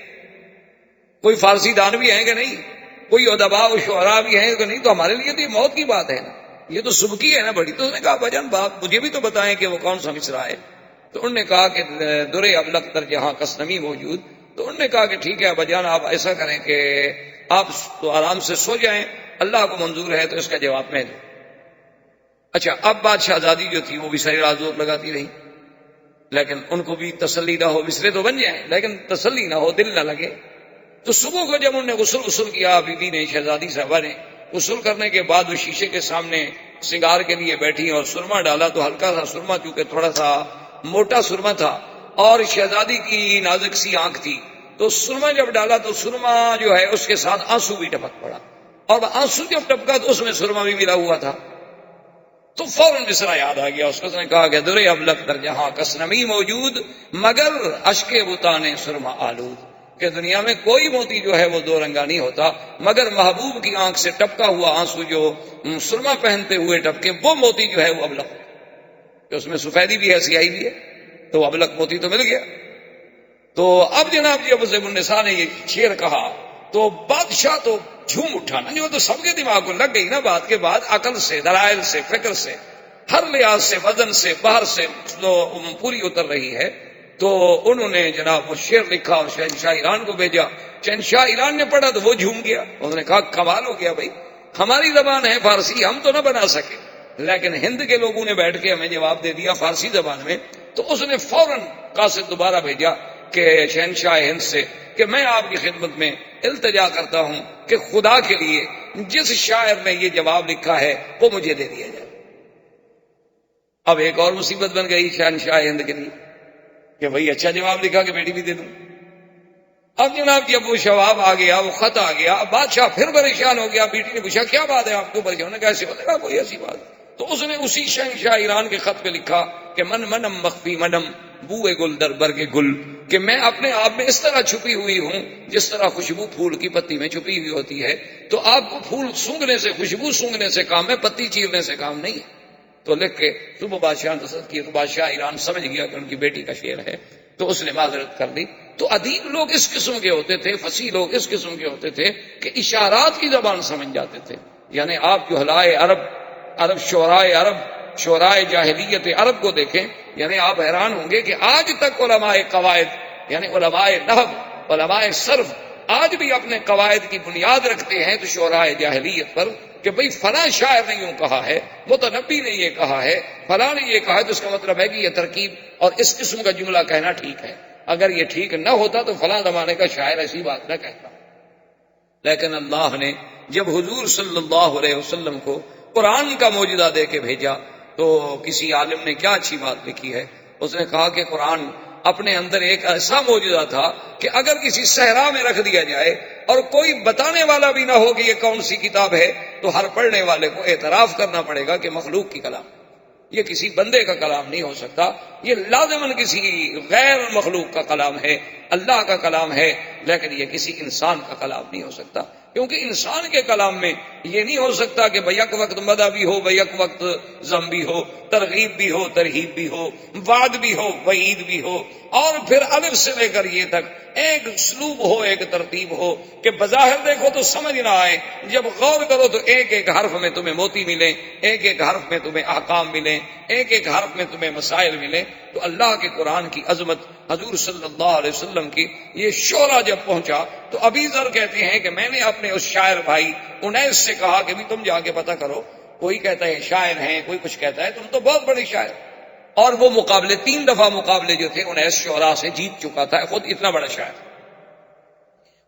A: کوئی فارسی دان بھی ہیں کہ نہیں، کوئی ادباء و شعراء بھی ہیں کہ نہیں، تو ہمارے لیے تو یہ موت کی بات ہے نا، یہ تو سبکی ہے نا بڑی۔ تو اس نے کہا بھجن باپ مجھے بھی تو بتائیں کہ وہ کون سا مصرع ہے۔ تو انہوں نے کہا کہ درے ابلغ در جہاں کس نمی موجود۔ تو انہوں نے کہا کہ ٹھیک ہے بھجان آپ ایسا کریں کہ آپ تو آرام سے سو جائیں، اللہ کو منظور ہے تو اس کا جواب میں دوں۔ اچھا اب بات شہزادی جو تھی وہ بھی ساری رات زور لگاتی رہی، لیکن ان کو بھی تسلی نہ ہو، مصرے تو بن جائیں لیکن تسلی نہ ہو، دل نہ لگے۔ تو صبح کو جب انہوں نے غسل کیا، بی بی نے، شہزادی صاحبہ نے غسل کرنے کے بعد وہ شیشے کے سامنے سنگار کے لیے بیٹھی اور سرما ڈالا، تو ہلکا سا سرما، چونکہ تھوڑا سا موٹا سرما تھا اور شہزادی کی نازک سی آنکھ تھی، تو سرما جب ڈالا تو سرما جو ہے اس کے ساتھ آنسو بھی ٹپک پڑا، اور آنسو جب ٹپکا تو اس میں سرما بھی ملا ہوا تھا۔ تو فوراً مصرع یاد آ گیا اس کو، اس نے کہا کہ درے ابلغ در جہاں کس نمی موجود مگر اشک بتانے سرما آلود، کہ دنیا میں کوئی موتی جو ہے وہ دو رنگا نہیں ہوتا مگر محبوب کی آنکھ سے ٹپکا ہوا آنسو جو سرما پہنتے ہوئے ٹپکے، وہ موتی جو ہے وہ ابلغ، کہ اس میں سفیدی بھی ہے سیاہی بھی ہے، تو ابلغ موتی تو مل گیا۔ تو اب جناب جب زیب النساء نے یہ شعر کہا تو بادشاہ تو جھوم اٹھا نا، جو تو سب کے دماغ کو لگ گئی نا بات کے بعد، عقل سے، دلائل سے، فکر سے، ہر لحاظ سے، وزن سے، باہر سے پوری اتر رہی ہے۔ تو انہوں نے جناب وہ شعر لکھا اور شہنشاہ ایران کو بھیجا، شہنشاہ ایران نے پڑھا تو وہ جھوم گیا، انہوں نے کہا کمال ہو گیا بھائی، ہماری زبان ہے فارسی، ہم تو نہ بنا سکے لیکن ہند کے لوگوں نے بیٹھ کے ہمیں جواب دے دیا فارسی زبان میں۔ تو اس نے فوراً قاصد دوبارہ بھیجا کہ شہنشاہ ہند سے کہ میں آپ کی خدمت میں التجا کرتا ہوں کہ خدا کے لیے جس شاعر نے یہ جواب لکھا ہے وہ مجھے دے دیا جائے۔ اب ایک اور مصیبت بن گئی شہنشاہ ہند کے لیے کہ بھئی اچھا جواب لکھا کہ بیٹی بھی دے دوں۔ اب جناب جب وہ جواب آ گیا، وہ خط آ گیا، اب بادشاہ پھر پریشان ہو گیا۔ بیٹی نے پوچھا کیا بات ہے آپ کو پریشان ہے؟ کیسے ہوتا ہے؟ کوئی ایسی بات۔ تو اس نے اسی شہنشاہ ایران کے خط پہ لکھا کہ من منم مخفی منم بوئے گل در برگ گل، کہ میں اپنے آپ میں اس طرح چھپی ہوئی ہوں جس طرح خوشبو پھول کی پتی میں چھپی ہوئی ہوتی ہے۔ تو آپ کو پھول سونگھنے سے، خوشبو سونگھنے سے کام ہے، پتی چیرنے سے کام نہیں ہے۔ تو لکھ کے صبح بادشاہ نے تصدیق کی، تو بادشاہ ایران سمجھ گیا کہ ان کی بیٹی کا شعر ہے، تو اس نے معذرت کر لی۔ تو ادیب لوگ اس قسم کے ہوتے تھے، فصیح لوگ اس قسم کے ہوتے تھے کہ اشارات کی زبان سمجھ جاتے تھے۔ یعنی آپ جہلائے عرب شعرائے جاہلیت عرب کو دیکھیں، یعنی آپ حیران ہوں گے کہ آج تک علماء قواعد، یعنی علماء نحو، علماء صرف آج بھی اپنے قواعد کی بنیاد رکھتے ہیں تو شعرائے جاہلیت پر، کہ بھئی فلاں شاعر نے یوں کہا ہے، متنبی نے یہ کہا ہے، فلاں نے یہ کہا ہے، تو اس کا مطلب ہے کہ یہ ترکیب اور اس قسم کا جملہ کہنا ٹھیک ہے، اگر یہ ٹھیک نہ ہوتا تو فلاں زمانے کا شاعر ایسی بات نہ کہتا۔ لیکن اللہ نے جب حضور صلی اللہ علیہ وسلم کو قرآن کا معجزہ دے کے بھیجا تو کسی عالم نے کیا اچھی بات لکھی ہے، اس نے کہا کہ قرآن اپنے اندر ایک ایسا معجزہ تھا کہ اگر کسی صحرا میں رکھ دیا جائے اور کوئی بتانے والا بھی نہ ہو کہ یہ کون سی کتاب ہے، تو ہر پڑھنے والے کو اعتراف کرنا پڑے گا کہ مخلوق کی کلام، یہ کسی بندے کا کلام نہیں ہو سکتا، یہ لازماً کسی غیر مخلوق کا کلام ہے، اللہ کا کلام ہے، لیکن یہ کسی انسان کا کلام نہیں ہو سکتا۔ کیونکہ انسان کے کلام میں یہ نہیں ہو سکتا کہ بیک وقت مدح بھی ہو، بیک وقت ذم بھی ہو، ترغیب بھی ہو، ترہیب بھی ہو، وعد بھی ہو، وعید بھی ہو، اور پھر الف سے لے کر یہ تک ایک اسلوب ہو، ایک ترتیب ہو کہ بظاہر دیکھو تو سمجھ نہ آئے، جب غور کرو تو ایک ایک حرف میں تمہیں موتی ملے، ایک ایک حرف میں تمہیں احکام ملے، ایک ایک حرف میں تمہیں مسائل ملے۔ تو اللہ کے قرآن کی عظمت، حضور صلی اللہ علیہ وسلم کی یہ شعلہ جب پہنچا تو ابی ذر کہتے ہیں کہ میں نے اپنے اس شاعر بھائی انیس سے کہا کہ بھی تم جا کے پتہ کرو، کوئی کہتا ہے شاعر ہیں، کوئی کچھ کہتا ہے، تم تو بہت بڑے شاعر۔ اور وہ مقابلے 3 دفعہ مقابلے جو تھے انیس شعراء سے جیت چکا تھا، خود اتنا بڑا شاعر۔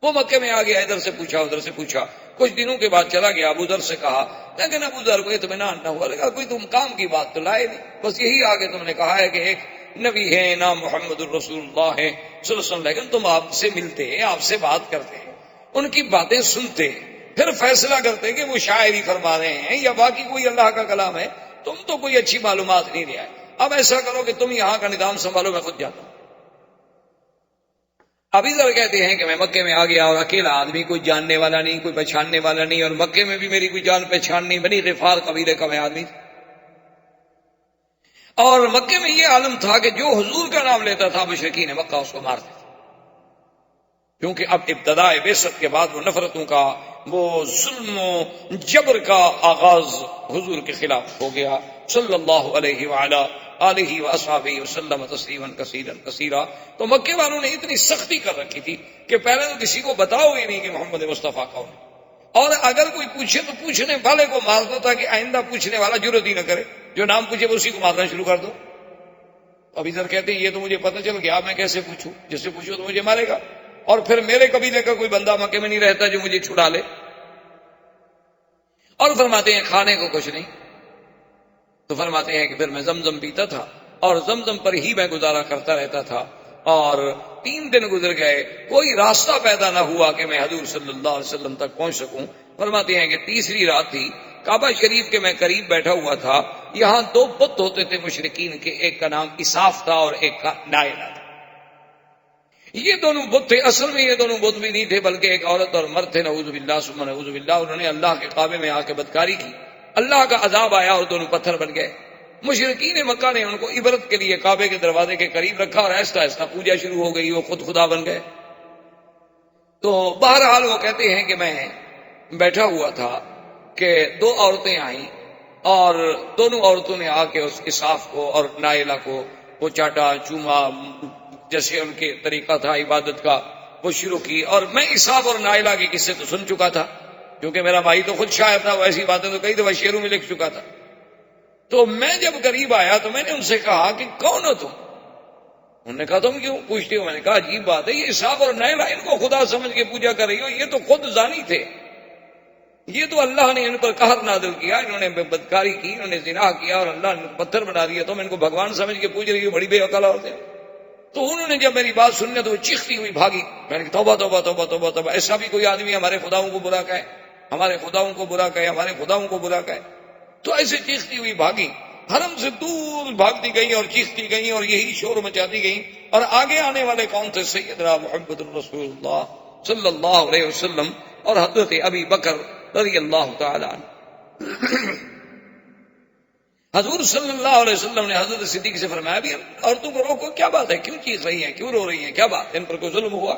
A: وہ مکے میں آ گیا، ادھر سے پوچھا ادھر سے پوچھا، کچھ دنوں کے بعد چلا گیا، ابو ذر سے کہا، لیکن ابو ذر کو اطمینان نہ ہوا، لگا کوئی تم کام کی بات تو لائے نہیں، بس یہی آگے تم نے کہا ہے کہ ایک نبی ہے، نام محمد الرسول اللہ ہے صلی اللہ علیہ وسلم، لیکن تم آپ سے ملتے ہیں، آپ سے بات کرتے ہیں، ان کی باتیں سنتے، پھر فیصلہ کرتے کہ وہ شاعری فرما رہے ہیں یا باقی کوئی اللہ کا کلام ہے، تم تو کوئی اچھی معلومات نہیں لے آئے، اب ایسا کرو کہ تم یہاں کا نظام سنبھالو، میں خود جاتا ہوں۔ ابھی ذر کہتے ہیں کہ میں مکے میں آ گیا اور اکیلا آدمی، کوئی جاننے والا نہیں، کوئی پہچاننے والا نہیں، اور مکے میں بھی میری کوئی جان پہچان نہیں، بنی غفار قبیلے کا میں آدمی، اور مکے میں یہ عالم تھا کہ جو حضور کا نام لیتا تھا مشرکین مکہ اس کو مارتے تھے، کیونکہ اب ابتداء بعثت کے بعد وہ نفرتوں کا، وہ ظلم و جبر کا آغاز حضور کے خلاف ہو گیا صلی اللہ علیہ وعلا آلہ واصحابہ وسلم تسلیما کثیرا کثیرا۔ تو مکے والوں نے اتنی سختی کر رکھی تھی کہ پہلے تو کسی کو بتاؤ ہی نہیں کہ محمد مصطفیٰ کون ہے، اور اگر کوئی پوچھے تو پوچھنے والے کو مار دو تاکہ آئندہ پوچھنے والا جرات ہی نہ کرے، جو نام پوچھے وہ اسی کو مارنا شروع کر دو۔ ابھی ذر کہتے ہیں یہ تو مجھے پتہ چل گیا، میں کیسے پوچھوں، جس سے پوچھو تو مجھے مارے گا، اور پھر میرے قبیلے کا کوئی بندہ مکے میں نہیں رہتا جو مجھے چھڑا لے۔ اور فرماتے ہیں کھانے کو کچھ نہیں، تو فرماتے ہیں کہ پھر میں زمزم پیتا تھا اور زمزم پر ہی میں گزارا کرتا رہتا تھا، اور 3 دن گزر گئے، کوئی راستہ پیدا نہ ہوا کہ میں حضور صلی اللہ علیہ وسلم تک پہنچ سکوں۔ فرماتے ہیں کہ تیسری رات تھی، کعبہ شریف کے میں قریب بیٹھا ہوا تھا، یہاں 2 بت ہوتے تھے مشرکین کے، ایک کا نام اساف تھا اور ایک کا نائلہ تھا۔ یہ دونوں بت تھے، اصل میں یہ دونوں بت بھی نہیں تھے بلکہ ایک عورت اور مرد تھے، نعوذ باللہ ثم نعوذ باللہ، انہوں نے اللہ کے کعبے میں آ کے بدکاری کی، اللہ کا عذاب آیا اور دونوں پتھر بن گئے۔ مشرکین مکہ نے ان کو عبرت کے لیے کعبے کے دروازے کے قریب رکھا اور آہستہ آہستہ پوجا شروع ہو گئی، وہ خود خدا بن گئے۔ تو بہرحال وہ کہتے ہیں کہ میں بیٹھا ہوا تھا کہ 2 عورتیں آئیں اور دونوں عورتوں نے آ کے اس اساف کو اور نائلہ کو وہ چاٹا چوما، جیسے ان کے طریقہ تھا عبادت کا، وہ شروع کی، اور میں اساف اور نائلہ کے قصے تو سن چکا تھا کیونکہ میرا بھائی تو خود شاعر تھا، وہ ایسی باتیں تو کئی دفعہ شعروں میں لکھ چکا تھا۔ تو میں جب قریب آیا تو میں نے ان سے کہا کہ کون ہو تم؟ انہوں نے کہا تم کیوں پوچھتے ہو؟ میں نے کہا عجیب بات ہے، یہ اساف اور نائلہ ان کو خدا سمجھ کے پوجا کر رہی ہو، یہ تو خود زانی تھے، یہ تو اللہ نے ان پر قہر نازل کیا، انہوں نے بدکاری کی، انہوں نے زنا کیا اور اللہ نے پتھر بنا دیا، تم ان کو بھگوان سمجھ کے پوج رہی ہو، بڑی بے عقل عورت ہے۔ تو انہوں نے جب میری بات سننے تو وہ چیختی ہوئی بھاگی۔ میں نے کہا توبہ توبہ توبہ توبہ توبہ، ایسا بھی کوئی آدمی ہمارے خداؤں کو برا کہے، ہمارے خداؤں کو برا کہے، ہمارے خداؤں کو برا کہے؟ تو ایسے چیختی ہوئی بھاگی، حرم سے دور بھاگتی گئی اور چیختی گئی اور یہی شور مچاتی گئی، اور آگے آنے والے کون تھے؟ سیدنا محمد الرسول اللہ صلی اللہ علیہ وسلم اور حضرت ابی بکر رضی اللہ تعالی عنہ۔ حضور صلی اللہ علیہ وسلم نے حضرت صدیق سے فرمایا بھی عورتوں کو روکو، کیا بات ہے، کیوں چیخ رہی ہیں، کیوں رو رہی ہیں، کیا بات ہے، ان پر کوئی ظلم ہوا؟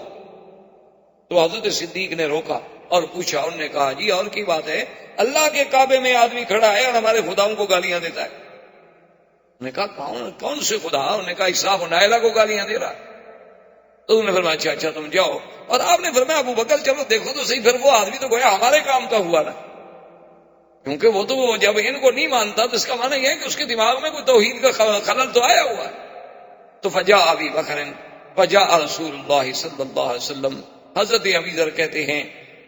A: تو حضرت صدیق نے روکا اور پوچھا، انہوں نے کہا جی اور کی بات ہے، اللہ کے کعبے میں آدمی کھڑا ہے اور ہمارے خداؤں کو گالیاں دیتا ہے۔ انہوں نے کہا کون سے خدا؟ انہوں نے کہا اساف و نائلہ کو گالیاں دے رہا۔ تو انہوں نے فرمایا اچھا اچھا تم جاؤ، اور آپ نے فرمایا ابو بکر چلو دیکھو تو صحیح، پھر وہ آدمی تو گویا ہمارے کام کا ہوا نا، کیونکہ وہ تو جب ان کو نہیں مانتا تو اس کا معنی یہ ہے کہ اس کے دماغ میں کوئی توحید کا خلل تو آیا ہوا ہے۔ تو فجاء ابی بکر فجاء رسول اللہ صلی اللہ علیہ وسلم، حضرت ابی ذر کہتے ہیں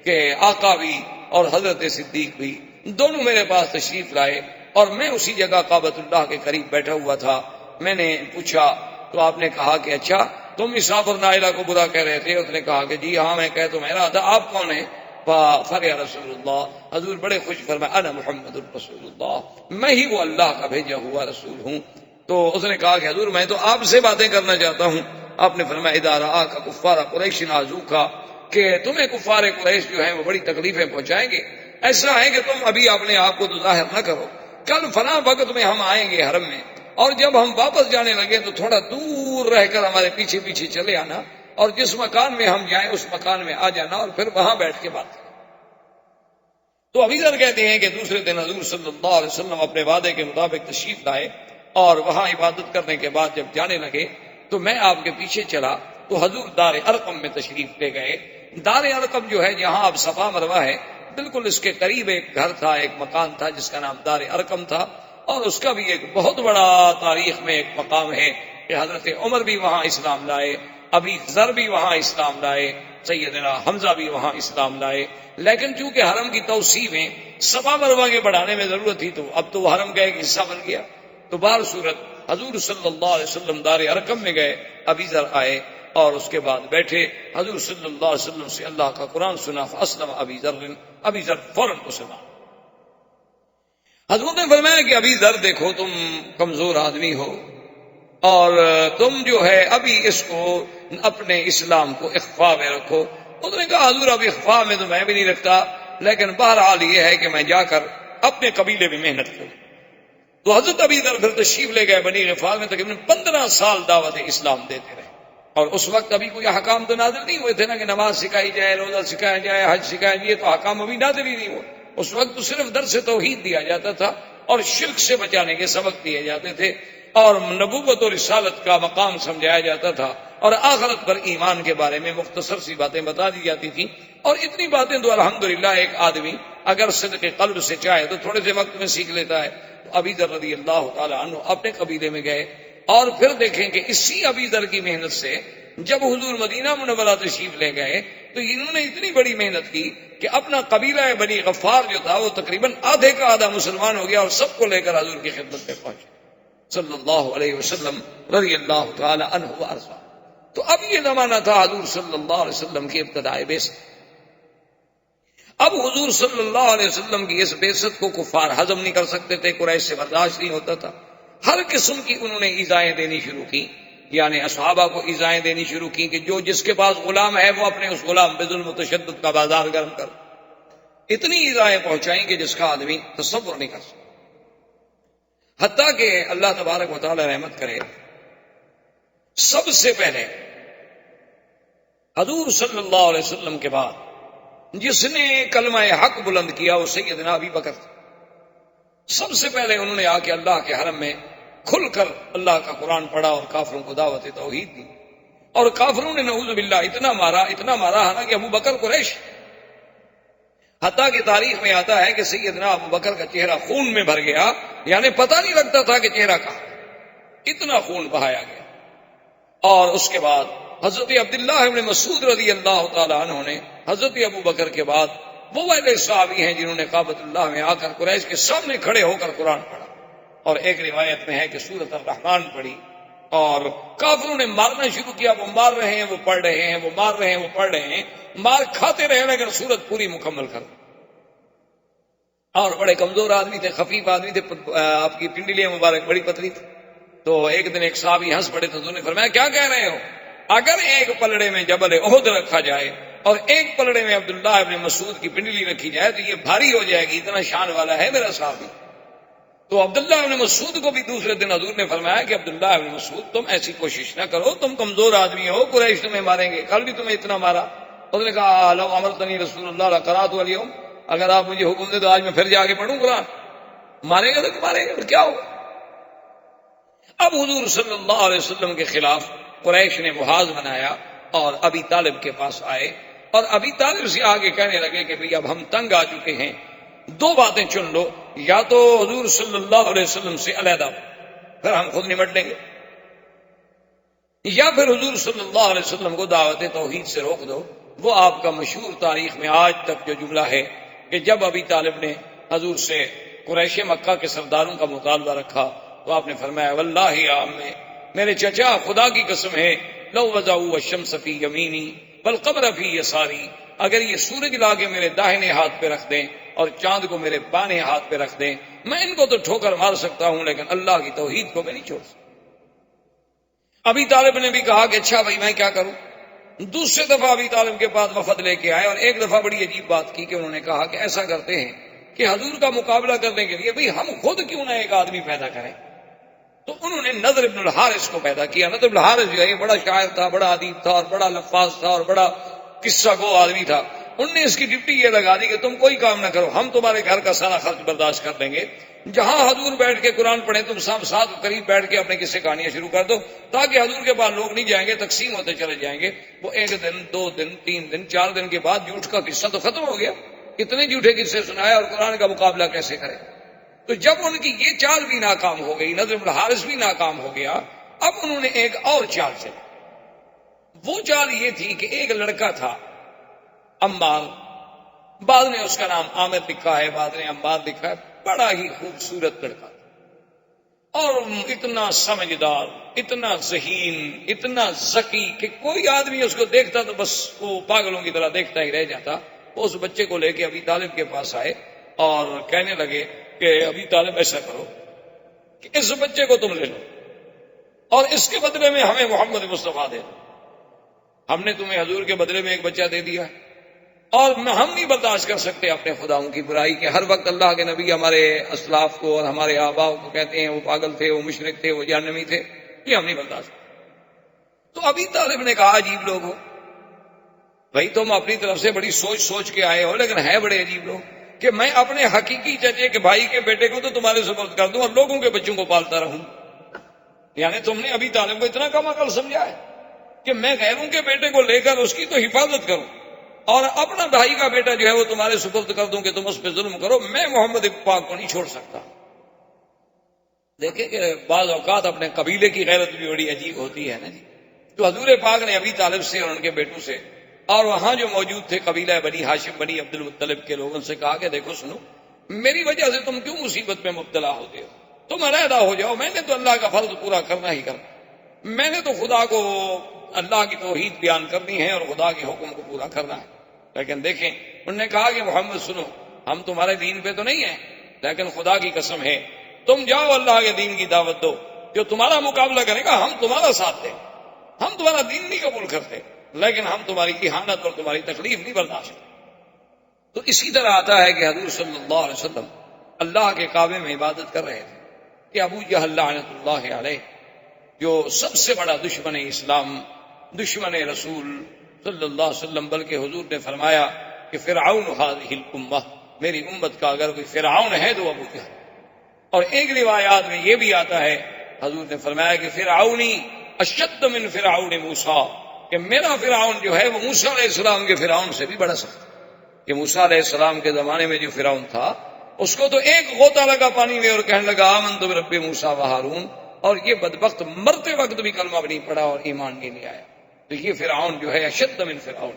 A: کہ آقا بھی اور حضرت صدیق بھی دونوں میرے پاس تشریف لائے، اور میں اسی جگہ کعبۃ اللہ کے قریب بیٹھا ہوا تھا۔ میں نے پوچھا تو آپ نے کہا کہ اچھا تم اساف اور نائلہ کو برا کہہ رہے تھے؟ اس نے کہا کہ جی ہاں میں کہہ تو میرا تھا، آپ کون ہیں؟ فَقَالَ رسول اللہ، حضور بڑے خوش فرمایا انا محمد الرسول اللہ، میں ہی وہ اللہ کا بھیجا ہوا رسول ہوں۔ تو اس نے کہا کہ حضور میں تو آپ سے باتیں کرنا چاہتا ہوں۔ آپ نے فرمایا اذا رآک کفار قریش آذوک، کہ تمہیں کفار قریش جو ہیں وہ بڑی تکلیفیں پہنچائیں گے، ایسا ہے کہ تم ابھی اپنے آپ کو تو ظاہر نہ کرو، کل فلاں وقت میں ہم آئیں گے حرم میں، اور جب ہم واپس جانے لگے تو تھوڑا دور رہ کر ہمارے پیچھے پیچھے چلے آنا، اور جس مکان میں ہم جائیں اس مکان میں آ جانا، اور پھر وہاں بیٹھ کے بات کریں۔ تو ابھی ذر کہتے ہیں کہ دوسرے دن حضور صلی اللہ علیہ وسلم اپنے وعدے کے مطابق تشریف لائے، اور وہاں عبادت کرنے کے بعد جب جانے لگے تو میں آپ کے پیچھے چلا، تو حضور دار ارقم میں تشریف لے گئے۔ دار ارقم جو ہے جہاں اب صفا مروہ ہے، بالکل اس کے قریب ایک گھر تھا، ایک مکان تھا جس کا نام دار ارقم تھا، اور اس کا بھی ایک بہت بڑا تاریخ میں ایک مقام ہے کہ حضرت عمر بھی وہاں اسلام لائے، ابھی ذر بھی وہاں اسلام لائے، سیدنا حمزہ بھی وہاں اسلام لائے، لیکن چونکہ حرم کی توسیع میں صفا مروہ کے بڑھانے میں ضرورت تھی، تو اب تو وہ حرم کا ایک حصہ بن گیا۔ تو بہر صورت حضور صلی اللہ علیہ وسلم دار ارقم میں گئے، ابھی ذر آئے اور اس کے بعد بیٹھے، حضور صلی اللہ علیہ وسلم سے اللہ کا قرآن سنا، فاسلم ابی ذر فوراً مسلمان۔ حضور نے فرمایا کہ ابھی ذر دیکھو تم کمزور آدمی ہو، اور تم جو ہے ابھی اس کو اپنے اسلام کو اخفاء میں رکھو۔ انہوں نے کہا حضور اب اخفاء میں تو میں بھی نہیں رکھتا، لیکن بہرحال یہ ہے کہ میں جا کر اپنے قبیلے میں محنت کروں۔ تو حضرت ابی ذر پھر تشریف لے گئے بنی غفار میں، تقریباً 15 سال دعوت اسلام دیتے رہے، اور اس وقت ابھی کوئی احکام تو نازل نہیں ہوئے تھے نا کہ نماز سکھائی جائے، روزہ سکھایا جائے، حج سکھایا جائے، تو احکام ابھی نازل ہی نہیں ہوئے۔ اس وقت تو صرف درس توحید دیا جاتا تھا اور شرک سے بچانے کے سبق دیے جاتے تھے، اور نبوت اور رسالت کا مقام سمجھایا جاتا تھا، اور آخرت پر ایمان کے بارے میں مختصر سی باتیں بتا دی جاتی تھیں۔ اور اتنی باتیں تو الحمدللہ ایک آدمی اگر صدق قلب سے چاہے تو تھوڑے سے وقت میں سیکھ لیتا ہے۔ تو ابی ذر رضی اللہ تعالی عنہ اپنے قبیلے میں گئے، اور پھر دیکھیں کہ اسی ابی ذر کی محنت سے جب حضور مدینہ منورہ تشریف لے گئے تو انہوں نے اتنی بڑی محنت کی کہ اپنا قبیلہ بنی غفار جو تھا وہ تقریباً آدھے کا آدھا مسلمان ہو گیا، اور سب کو لے کر حضور کی خدمت میں پہنچے صلی اللہ علیہ وسلم رضی اللہ تعالی عنہ وارضاہ۔ تو اب یہ زمانہ تھا حضور صلی اللہ علیہ وسلم کی ابتدائے بعثت۔ اب حضور صلی اللہ علیہ وسلم کی اس بعثت کو کفار ہضم نہیں کر سکتے تھے، قریش سے برداشت نہیں ہوتا تھا، ہر قسم کی انہوں نے ایذائیں دینی شروع کی، یعنی اصحابہ کو ایذائیں دینی شروع کی کہ جو جس کے پاس غلام ہے وہ اپنے اس غلام پہ ظلم و تشدد کا بازار گرم کر، اتنی ایذائیں پہنچائیں کہ جس کا آدمی تصور نہیں کر سکتا۔ حتیٰ کہ اللہ تبارک و تعالی رحمت کرے، سب سے پہلے حضور صلی اللہ علیہ وسلم کے بعد جس نے کلمہ حق بلند کیا وہ سیدنا ابی بکر تھا۔ سب سے پہلے انہوں نے آ کے اللہ کے حرم میں کھل کر اللہ کا قرآن پڑھا اور کافروں کو دعوت توحید دی، اور کافروں نے نعوذ باللہ اتنا مارا، حالانکہ ابو بکر قریش، حتیٰ کہ تاریخ میں آتا ہے کہ سیدنا ابو بکر کا چہرہ خون میں بھر گیا، یعنی پتہ نہیں لگتا تھا کہ چہرہ کہاں، اتنا خون بہایا گیا۔ اور اس کے بعد حضرت عبداللہ ابن مسعود رضی اللہ تعالی عنہ نے حضرت ابو بکر کے بعد وہ والے صحابی ہیں جنہوں نے کعبۃ اللہ میں آ کر قریش کے سامنے کھڑے ہو کر قرآن پڑھا، اور ایک روایت میں ہے کہ سورۃ الرحمن پڑھی، اور کافروں نے مارنا شروع کیا، وہ مار رہے ہیں وہ پڑھ رہے ہیں، وہ مار رہے ہیں وہ پڑھ رہے ہیں، مار کھاتے رہے لیکن سورت پوری مکمل کر، اور بڑے کمزور آدمی تھے، خفیف آدمی تھے، آپ کی پنڈلیاں مبارک بڑی پتلی تھی۔ تو ایک دن ایک صحابی ہنس پڑے تو انہوں نے فرمایا کیا کہہ رہے ہو، اگر ایک پلڑے میں جبل احد رکھا جائے اور ایک پلڑے میں عبداللہ ابن مسعود کی پنڈلی رکھی جائے تو یہ بھاری ہو جائے گی، اتنا شان والا ہے میرا صحابی۔ تو عبداللہ ابن مسعود کو بھی دوسرے دن حضور نے فرمایا کہ عبداللہ ابن مسعود تم ایسی کوشش نہ کرو، تم کمزور آدمی ہو، قریش تمہیں ماریں گے، کل بھی تمہیں اتنا مارا۔ اس نے کہا لو امرتنی رسول اللہ لقرأت اليوم، اگر آپ مجھے حکم دے تو آج میں پھر جا کے پڑھوں قرآن۔ مارے گا تو مارے گا، پھر کیا ہوگا۔ اب حضور صلی اللہ علیہ وسلم کے خلاف قریش نے محاذ بنایا اور ابی طالب کے پاس آئے، اور ابی طالب سے آگے کہنے لگے کہ بھئی اب ہم تنگ آ چکے ہیں، دو باتیں چن لو، یا تو حضور صلی اللہ علیہ وسلم سے علیحدہ پھر ہم خود نمٹ لیں گے، یا پھر حضور صلی اللہ علیہ وسلم کو دعوت توحید سے روک دو۔ وہ آپ کا مشہور تاریخ میں آج تک جو جملہ ہے کہ جب ابی طالب نے حضور سے قریش مکہ کے سرداروں کا مطالبہ رکھا تو آپ نے فرمایا واللہ یا عمی، میرے چچا خدا کی قسم ہے، لو وضعوا الشمس فی یمینی والقمر فی یساری، اگر یہ سورج لا کے میرے داہنے ہاتھ پہ رکھ دیں اور چاند کو میرے بائیں ہاتھ پہ رکھ دیں، میں ان کو تو ٹھوکر مار سکتا ہوں لیکن اللہ کی توحید کو میں نہیں چھوڑ سکتا۔ ابی طالب نے بھی کہا کہ اچھا بھائی میں کیا کروں، دوسرے دفعہ ابی طالب کے پاس وفد لے کے آئے اور ایک دفعہ بڑی عجیب بات کی کہ انہوں نے کہا کہ ایسا کرتے ہیں کہ حضور کا مقابلہ کرنے کے لیے بھئی ہم خود کیوں نہ ایک آدمی پیدا کریں. تو انہوں نے نضر ابن الحارث کو پیدا کیا. نضر ابن الحارث جو ہے یہ بڑا شاعر تھا، بڑا ادیب تھا اور بڑا لفاظ تھا اور بڑا قصہ گو آدمی تھا. انہوں نے اس کی ڈپٹی یہ لگا دی کہ تم کوئی کام نہ کرو، ہم تمہارے گھر کا سارا خرچ برداشت کر لیں گے. جہاں حضور بیٹھ کے قرآن پڑھیں تم سب ساتھ قریب بیٹھ کے اپنے قصے کہانیاں شروع کر دو، تاکہ حضور کے پاس لوگ نہیں جائیں گے، تقسیم ہوتے چلے جائیں گے. وہ 1 دن 2 دن 3 دن 4 دن کے بعد جھوٹ کا قصہ تو ختم ہو گیا. اتنے جھوٹے قصے سنائے اور قرآن کا مقابلہ کیسے کرے؟ تو جب ان کی یہ چال بھی ناکام ہو گئی، نضر بن الحارث بھی ناکام ہو گیا، اب انہوں نے ایک اور چال چلی. وہ چال یہ تھی کہ ایک لڑکا تھا عمار، بعد نے اس کا نام عامر لکھا ہے، بعد نے عمار لکھا ہے. بڑا ہی خوبصورت لڑکا اور اتنا سمجھدار، اتنا ذہین، اتنا ذکی کہ کوئی آدمی اس کو دیکھتا تو بس وہ پاگلوں کی طرح دیکھتا ہی رہ جاتا. وہ اس بچے کو لے کے ابی طالب کے پاس آئے اور کہنے لگے کہ ابی طالب ایسا کرو کہ اس بچے کو تم لے لو اور اس کے بدلے میں ہمیں محمد مصطفیٰ دے دو. ہم نے تمہیں حضور کے بدلے میں ایک بچہ دے دیا اور ہم نہیں برداشت کر سکتے اپنے خداؤں کی برائی کہ ہر وقت اللہ کے نبی ہمارے اسلاف کو اور ہمارے آباء کو کہتے ہیں وہ پاگل تھے، وہ مشرک تھے، وہ جہنمی تھے. یہ ہم نہیں برداشت. تو ابی طالب نے کہا عجیب لوگ ہو بھائی، تم اپنی طرف سے بڑی سوچ کے آئے ہو، لیکن ہے بڑے عجیب لوگ کہ میں اپنے حقیقی چچے کے بھائی کے بیٹے کو تو تمہارے سپرد کر دوں اور لوگوں کے بچوں کو پالتا رہوں. یعنی تم نے ابی طالب کو اتنا کم عقل سمجھا ہے کہ میں غیروں کے بیٹے کو لے کر اس کی تو حفاظت کروں اور اپنا بھائی کا بیٹا جو ہے وہ تمہارے سپرد کر دوں کہ تم اس پہ ظلم کرو. میں محمد پاک کو نہیں چھوڑ سکتا. دیکھیں کہ بعض اوقات اپنے قبیلے کی غیرت بھی بڑی عجیب ہوتی ہے نا جی. تو حضور پاک نے ابی طالب سے اور ان کے بیٹوں سے اور وہاں جو موجود تھے قبیلہ بنی ہاشم بنی عبد المطلب کے لوگوں سے کہا کہ دیکھو سنو، میری وجہ سے تم کیوں مصیبت میں مبتلا ہوتے ہو؟ تم علیحدہ ہو جاؤ. میں نے تو اللہ کا فرض پورا کرنا ہی کرنا. میں نے تو خدا کو اللہ کی توحید بیان کرنی ہے اور خدا کے حکم کو پورا کرنا ہے. لیکن دیکھیں انہوں نے کہا کہ محمد سنو، ہم تمہارے دین پہ تو نہیں ہیں، لیکن خدا کی قسم ہے تم جاؤ اللہ کے دین کی دعوت دو. جو تمہارا مقابلہ کرے گا ہم تمہارا ساتھ دیں. ہم تمہارا دین نہیں قبول کرتے، لیکن ہم تمہاری اہانت اور تمہاری تکلیف نہیں برداشت کرتے. تو اسی طرح آتا ہے کہ حضور صلی اللہ علیہ وسلم اللہ کے کعبے میں عبادت کر رہے تھے کہ ابو جہل لعنت اللہ علیہ، جو سب سے بڑا دشمن اسلام، دشمن رسول صلی اللہ علیہ وسلم، بلکہ حضور نے فرمایا کہ فرعون هذه الامہ، میری امت کا اگر کوئی فرعون ہے تو ابو جہل. اور ایک روایات میں یہ بھی آتا ہے حضور نے فرمایا کہ فرعونی اشد من فرعون موسیٰ، کہ میرا فرعون جو ہے وہ موسیٰ علیہ السلام کے فرعون سے بھی بڑا سخت. کہ موسیٰ علیہ السلام کے زمانے میں جو فرعون تھا اس کو تو ایک غوطہ لگا پانی میں اور کہنے لگا آمنت برب موسیٰ و ہارون، اور یہ بدبخت مرتے وقت بھی کلمہ بھی نہیں پڑھا اور ایمان نہیں لے آیا. تو یہ فرعون جو ہے اشد من فرعون.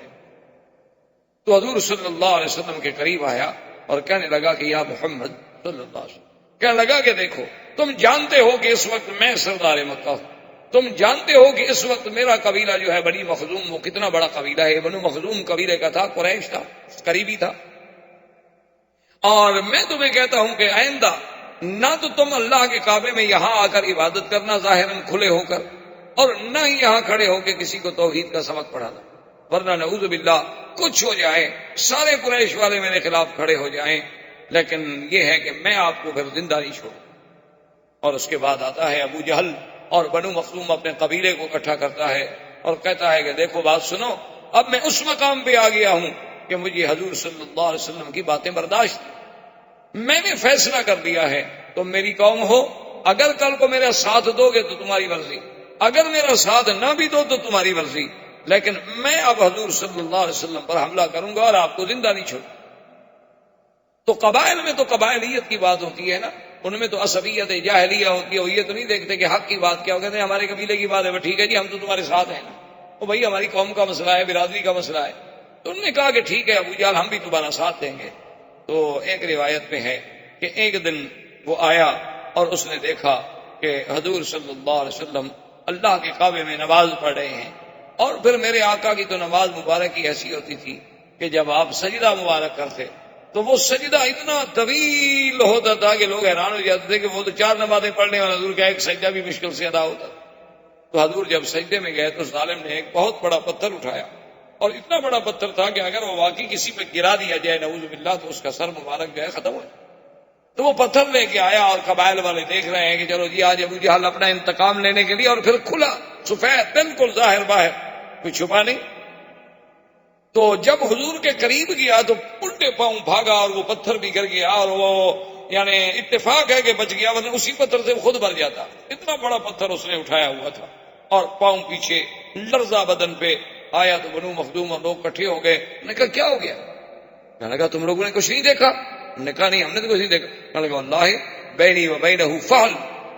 A: تو حضور صلی اللہ علیہ وسلم کے قریب آیا اور کہنے لگا کہ یا محمد صلی اللہ علیہ وسلم، کہنے لگا کہ دیکھو تم جانتے ہو کہ اس وقت میں سردار مکہ ہوں، تم جانتے ہو کہ اس وقت میرا قبیلہ جو ہے بنی مخزوم، وہ کتنا بڑا قبیلہ ہے، بنو مخزوم قبیلے کا تھا، قریش تھا، قریبی تھا. اور میں تمہیں کہتا ہوں کہ آئندہ نہ تو تم اللہ کے کعبے میں یہاں آ کر عبادت کرنا ظاہراً کھلے ہو کر، اور نہ ہی یہاں کھڑے ہو کے کسی کو توحید کا سبق پڑھانا، ورنہ نعوذ باللہ کچھ ہو جائے، سارے قریش والے میرے خلاف کھڑے ہو جائیں، لیکن یہ ہے کہ میں آپ کو پھر زندہ نہیں چھوڑوں. اور اس کے بعد آتا ہے ابو جہل اور بنو مخزوم اپنے قبیلے کو اکٹھا کرتا ہے اور کہتا ہے کہ دیکھو بات سنو، اب میں اس مقام پہ آ گیا ہوں کہ مجھے حضور صلی اللہ علیہ وسلم کی باتیں برداشت، میں نے فیصلہ کر دیا ہے. تم میری قوم ہو، اگر کل کو میرا ساتھ دو گے تو تمہاری مرضی، اگر میرا ساتھ نہ بھی دو تو تمہاری مرضی، لیکن میں اب حضور صلی اللہ علیہ وسلم پر حملہ کروں گا اور آپ کو زندہ نہیں چھوڑوں. تو قبائل میں تو قبائلیت کی بات ہوتی ہے نا، ان میں تو عصبیت جاہلیہ ہوتی ہے. وہ یہ تو نہیں دیکھتے کہ حق کی بات کیا ہو، کہتے ہیں ہمارے قبیلے کی بات ہے، ٹھیک ہے جی ہم تو تمہارے ساتھ ہیں نا، وہ بھائی ہماری قوم کا مسئلہ ہے، برادری کا مسئلہ ہے. تو انہوں نے کہا کہ ٹھیک ہے ابو جہل ہم بھی تمہارا ساتھ دیں گے. تو ایک روایت میں ہے کہ ایک دن وہ آیا اور اس نے دیکھا کہ حضور صلی اللہ علیہ وسلم اللہ کے کعبے میں نماز پڑھ رہے ہیں. اور پھر میرے آقا کی تو نماز مبارک کی ایسی ہوتی تھی کہ جب آپ سجدہ مبارک کرتے تو وہ سجدہ اتنا طویل ہوتا تھا کہ لوگ حیران ہو جاتے تھے کہ وہ تو 4 نمازیں پڑھنے والا حضور کا ایک سجدہ بھی مشکل سے ادا ہوتا. تو حضور جب سجدے میں گئے تو ظالم نے ایک بہت بڑا پتھر اٹھایا، اور اتنا بڑا پتھر تھا کہ اگر وہ واقعی کسی پہ گرا دیا جائے نعوذ باللہ تو اس کا سر مبارک جو ہے ختم ہو جائے۔ تو وہ پتھر لے کے آیا، اور قبائل والے دیکھ رہے ہیں کہ چلو جی آج ابو جہل اپنا انتقام لینے کے لیے، اور پھر کھلا سفید بالکل ظاہر باہر، کوئی چھپا نہیں۔ تو جب حضور کے قریب گیا تو الٹے پاؤں بھاگا، اور وہ پتھر بھی گر گیا، اور وہ یعنی اتفاق ہے کہ بچ گیا، ورنہ اسی پتھر سے خود بھر جاتا۔ اتنا بڑا پتھر اس نے اٹھایا ہوا تھا، اور پاؤں پیچھے، لرزہ بدن پہ آیا۔ تو بنو مخدوم اور لوگ کٹھے ہو گئے۔ نے کہا کیا ہو گیا؟ کہنے لگا تم لوگوں نے کچھ نہیں دیکھا؟ نے کہا نہیں، ہم نے تو کچھ نہیں دیکھا۔ کہنے لگا اللہ بینی و بینہ فحل،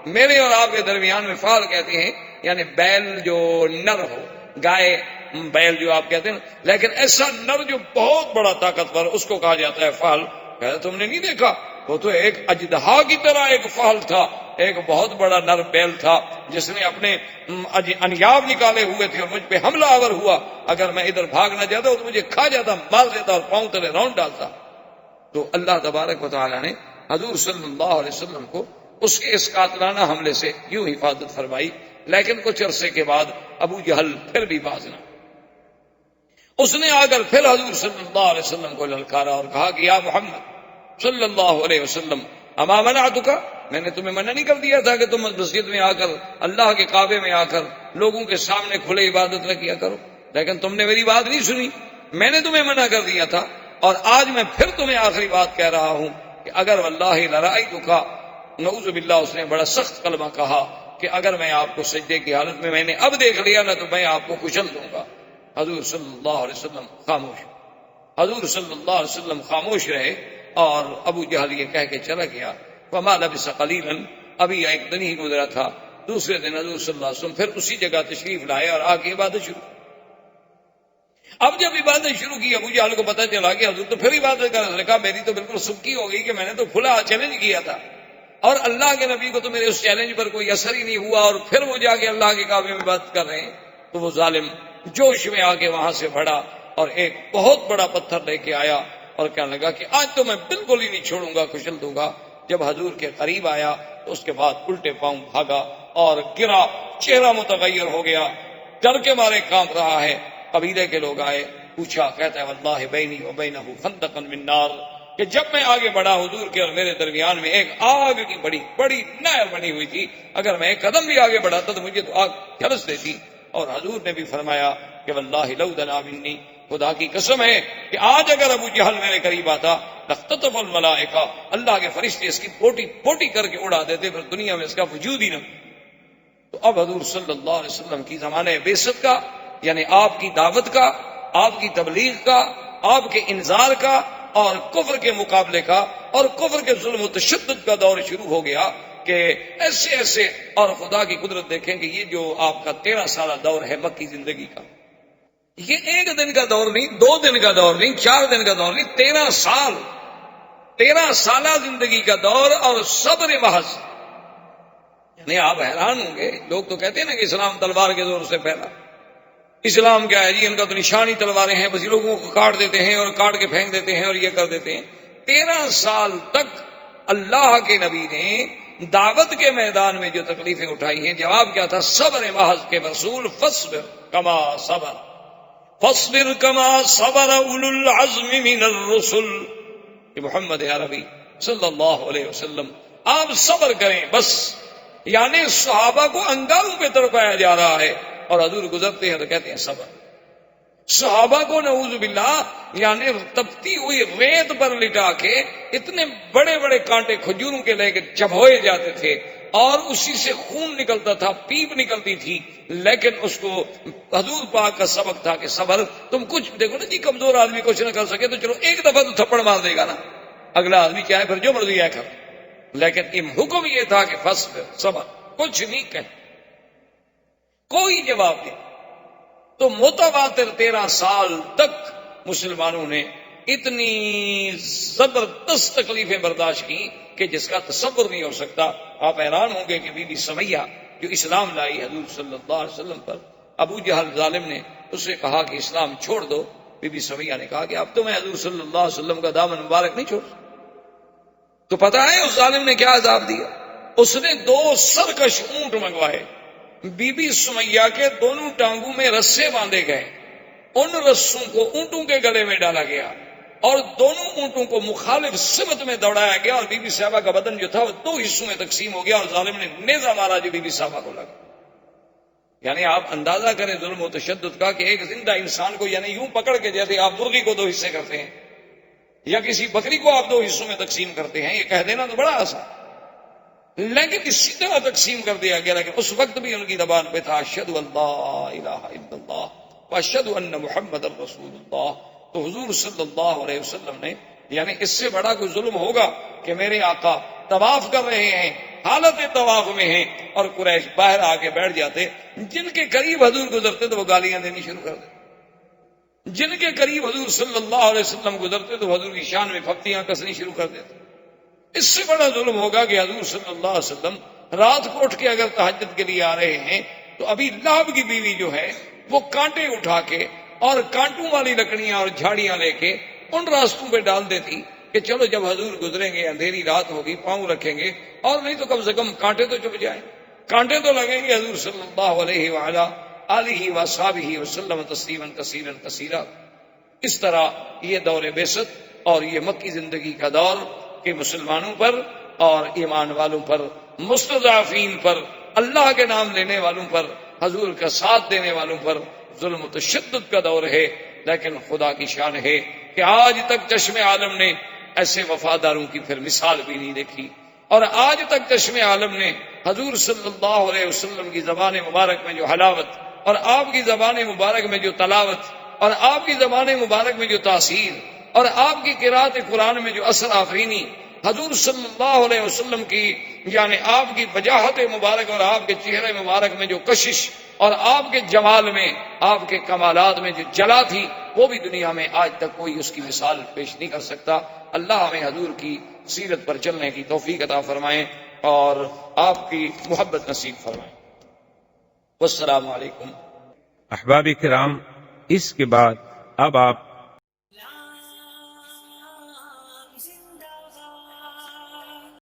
A: میرے اور آپ کے درمیان میں فحل کہتے ہیں یعنی بیل جو نر ہو، گائے بیل جو آپ کہتے ہیں، لیکن ایسا نر جو بہت بڑا طاقتور، اس کو کہا جاتا ہے فحل۔ کہا تم نے نہیں دیکھا؟ وہ تو ایک اژدہا کی طرح ایک فحل تھا، ایک بہت بڑا نر بیل تھا جس نے اپنے انیاب نکالے ہوئے تھے، اور مجھ پہ حملہ آور ہوا۔ اگر میں ادھر بھاگ نہ جاتا تو مجھے کھا جاتا، مار دیتا، اور پاؤں تلے راؤنڈ ڈالتا۔ تو اللہ تبارک و تعالیٰ نے حضور صلی اللہ علیہ وسلم کو اس کے اس قاتلانہ حملے سے یوں حفاظت فرمائی۔ لیکن کچھ عرصے کے بعد ابو جہل پھر بھی باز نہ، اس نے آ کر پھر حضور صلی اللہ علیہ وسلم کو للکارا اور کہا کہ یا محمد صلی اللہ علیہ وسلم اما منعتک، میں نے تمہیں منع نہیں کر دیا تھا کہ تم مسجد میں آ کر، اللہ کے کعبے میں آ کر لوگوں کے سامنے کھلے عبادت نہ کیا کرو؟ لیکن تم نے میری بات نہیں سنی، میں نے تمہیں منع کر دیا تھا، اور آج میں پھر تمہیں آخری بات کہہ رہا ہوں کہ اگر واللہ لرأیتک، نعوذ باللہ اس نے بڑا سخت کلمہ کہا کہ اگر میں آپ کو سجدے کی حالت میں نے اب دیکھ لیا نہ تو میں آپ کو کچل دوں گا۔ حضور صلی اللہ علیہ وسلم خاموش، حضور صلی اللہ علیہ وسلم خاموش رہے، اور ابو جہل یہ کہہ کے چلا گیا۔ فما لبث قلیلا، ابھی ایک دن ہی گزرا تھا، دوسرے دن حضور صلی اللہ علیہ وسلم پھر اسی جگہ تشریف لائے اور آ کے عبادت شروع۔ اب جب عبادت شروع کی، ابو جہل کو پتہ چلا کہ حضور تو پھر عبادت کر رہے، کہا میری تو بالکل سبکی ہو گئی کہ میں نے تو کھلا چیلنج کیا تھا، اور اللہ کے نبی کو تو میرے اس چیلنج پر کوئی اثر ہی نہیں ہوا، اور پھر وہ جا کے اللہ کے کعبے میں عبادت کر رہے ہیں۔ تو وہ ظالم جوش میں آ کے وہاں سے بڑھا، اور ایک بہت بڑا پتھر لے کے آیا، اور کہنے لگا کہ آج تو میں بالکل ہی نہیں چھوڑوں گا، کچل دوں گا۔ جب حضور کے قریب آیا تو اس کے بعد الٹے پاؤں بھاگا اور گرا، چہرہ متغیر ہو گیا، ڈر کے مارے کانپ رہا ہے۔ قبیلے کے لوگ آئے، پوچھا، کہتا ہے واللہ بینی و بینہ خندقا من نار، کہ جب میں آگے بڑھا حضور کے اور میرے درمیان میں ایک آگ کی بڑی بڑی نہر بنی ہوئی تھی، اگر میں ایک قدم بھی آگے بڑھاتا تو مجھے تو آگ جھلس دیتی۔ اور حضور نے بھی فرمایا کہ واللہ لو دنا منی، خدا کی قسم ہے کہ آج اگر ابو جہل میرے قریب آتا لقتطف الملائکہ، اللہ کے فرشتے اس کی پوٹی پوٹی کر کے اڑا دیتے، پھر دنیا میں اس کا وجود ہی نہ۔ تو اب حضور صلی اللہ علیہ وسلم کی زمانہ بعثت کا، یعنی آپ کی دعوت کا، آپ کی تبلیغ کا، آپ کے انذار کا، اور کفر کے مقابلے کا، اور کفر کے ظلم و تشدد کا دور شروع ہو گیا کہ ایسے ایسے، اور خدا کی قدرت دیکھیں کہ یہ جو آپ کا 13 سالہ دور ہے مکی زندگی کا، یہ ایک دن کا دور نہیں، 2 دن کا دور نہیں، 4 دن کا دور نہیں، 13 سال، 13 سالہ زندگی کا دور، اور صبر محض۔ یعنی آپ حیران ہوں گے، لوگ تو کہتے ہیں نا کہ اسلام تلوار کے زور سے پھیلا، اسلام کیا ہے جی، ان کا تو نشانی تلواریں ہیں، بس لوگوں کو کاٹ دیتے ہیں اور کاٹ کے پھینک دیتے ہیں اور یہ کر دیتے ہیں۔ 13 سال تک اللہ کے نبی نے دعوت کے میدان میں جو تکلیفیں اٹھائی ہیں، جواب کیا تھا؟ صبر محض کے رسول، فاصبر کما صبر، فاصبر کما صبر اولو العزم من الرسل، کہ محمد عربی صلی اللہ علیہ وسلم آپ صبر کریں بس۔ یعنی صحابہ کو انگاروں پہ تڑپایا جا رہا ہے، اور حضور گزرتے ہیں تو کہتے ہیں صبر۔ صحابہ کو نعوذ باللہ یعنی تپتی ہوئی ریت پر لٹا کے اتنے بڑے بڑے کانٹے کھجوروں کے لے کے چبھوئے جاتے تھے، اور اسی سے خون نکلتا تھا، پیپ نکلتی تھی، لیکن اس کو حضور پاک کا سبق تھا کہ صبر۔ تم کچھ دیکھو نا جی، کمزور آدمی کچھ نہ کر سکے تو چلو ایک دفعہ تو تھپڑ مار دے گا نا، اگلا آدمی چاہے پھر جو مرضی ہے کر، لیکن حکم یہ تھا کہ فاصبر، صبر، کچھ نہیں کہ کوئی جواب نہیں۔ تو متواتر 13 سال تک مسلمانوں نے اتنی زبردست تکلیفیں برداشت کی کہ جس کا تصور نہیں ہو سکتا۔ آپ حیران ہوں گے کہ بی بی سمیہ جو اسلام لائی حضور صلی اللہ علیہ وسلم پر، ابو جہل ظالم نے اس سے کہا کہ اسلام چھوڑ دو، بی بی سمیہ نے کہا کہ اب تو میں حضور صلی اللہ علیہ وسلم کا دامن مبارک نہیں چھوڑ۔ تو پتہ ہے اس ظالم نے کیا عذاب دیا؟ اس نے 2 سرکش اونٹ منگوائے، بی بی سمیہ کے دونوں ٹانگوں میں رسے باندھے گئے، ان رسوں کو اونٹوں کے گلے میں ڈالا گیا اور دونوں اونٹوں کو مخالف سمت میں دوڑایا گیا، اور بی بی صاحبہ کا بدن جو تھا وہ دو حصوں میں تقسیم ہو گیا، اور ظالم نے نیزہ مارا جو بی بی صاحبہ کو لگا۔ یعنی آپ اندازہ کریں ظلم و تشدد کا، کہ ایک زندہ انسان کو یعنی یوں پکڑ کے جیسے آپ مرغی کو دو حصے کرتے ہیں یا کسی بکری کو آپ دو حصوں میں تقسیم کرتے ہیں، یہ کہہ دینا تو بڑا آسان، لیکن اسی طرح تقسیم کر دیا گیا۔ لیکن اس وقت بھی ان کی زبان پہ تھا اشہد ان لا الہ الا اللہ واشہد ان محمد رسول اللہ۔ تو حضور صلی اللہ علیہ وسلم نے یعنی اس سے بڑا کوئی ظلم ہوگا کہ میرے آقا طواف کر رہے ہیں، حالت طواف میں ہیں، اور قریش باہر آ کے بیٹھ جاتے، جن کے قریب حضور گزرتے تو وہ گالیاں دینی شروع کر دیتے، جن کے قریب حضور صلی اللہ علیہ وسلم گزرتے تو حضور کی شان میں پھپتیاں کسنی شروع کر دیتے۔ اس سے بڑا ظلم ہوگا کہ حضور صلی اللہ علیہ وسلم رات کو اٹھ کے اگر تہجد کے لیے آ رہے ہیں تو ابھی لہب کی بیوی جو ہے وہ کانٹے اٹھا کے اور کانٹوں والی لکڑیاں اور جھاڑیاں لے کے ان راستوں پہ ڈال دیتی کہ چلو جب حضور گزریں گے اندھیری رات ہوگی پاؤں رکھیں گے، اور نہیں تو کم سے کم کانٹے تو چپ جائیں، کانٹے تو لگیں گے۔ حضور صلی اللہ علیہ وآلہ آلہ وصحبہ وسلم تسلیما کثیرا کثیرا۔ اس طرح یہ دور بعثت اور یہ مکی زندگی کا دور کہ مسلمانوں پر اور ایمان والوں پر، مستضعفین پر، اللہ کے نام لینے والوں پر، حضور کا ساتھ دینے والوں پر ظلم و تشدد کا دور ہے۔ لیکن خدا کی شان ہے کہ آج تک چشم عالم نے ایسے وفاداروں کی پھر مثال بھی نہیں دیکھی، اور آج تک چشم عالم نے حضور صلی اللہ علیہ وسلم کی زبان مبارک میں جو حلاوت، اور آپ کی زبان مبارک میں جو تلاوت، اور آپ کی زبان مبارک میں جو تاثیر، اور آپ کی قرات قرآن میں جو اثر آفرینی، حضور صلی اللہ علیہ وسلم کی یعنی آپ کی وجاہت مبارک اور آپ کے چہرے مبارک میں جو کشش، اور آپ کے جمال میں، آپ کے کمالات میں جو جلا تھی، وہ بھی دنیا میں آج تک کوئی اس کی مثال پیش نہیں کر سکتا۔ اللہ ہمیں حضور کی سیرت پر چلنے کی توفیق عطا فرمائیں اور آپ کی محبت نصیب فرمائیں۔ والسلام علیکم۔
B: احباب کرام، اس کے بعد اب آپ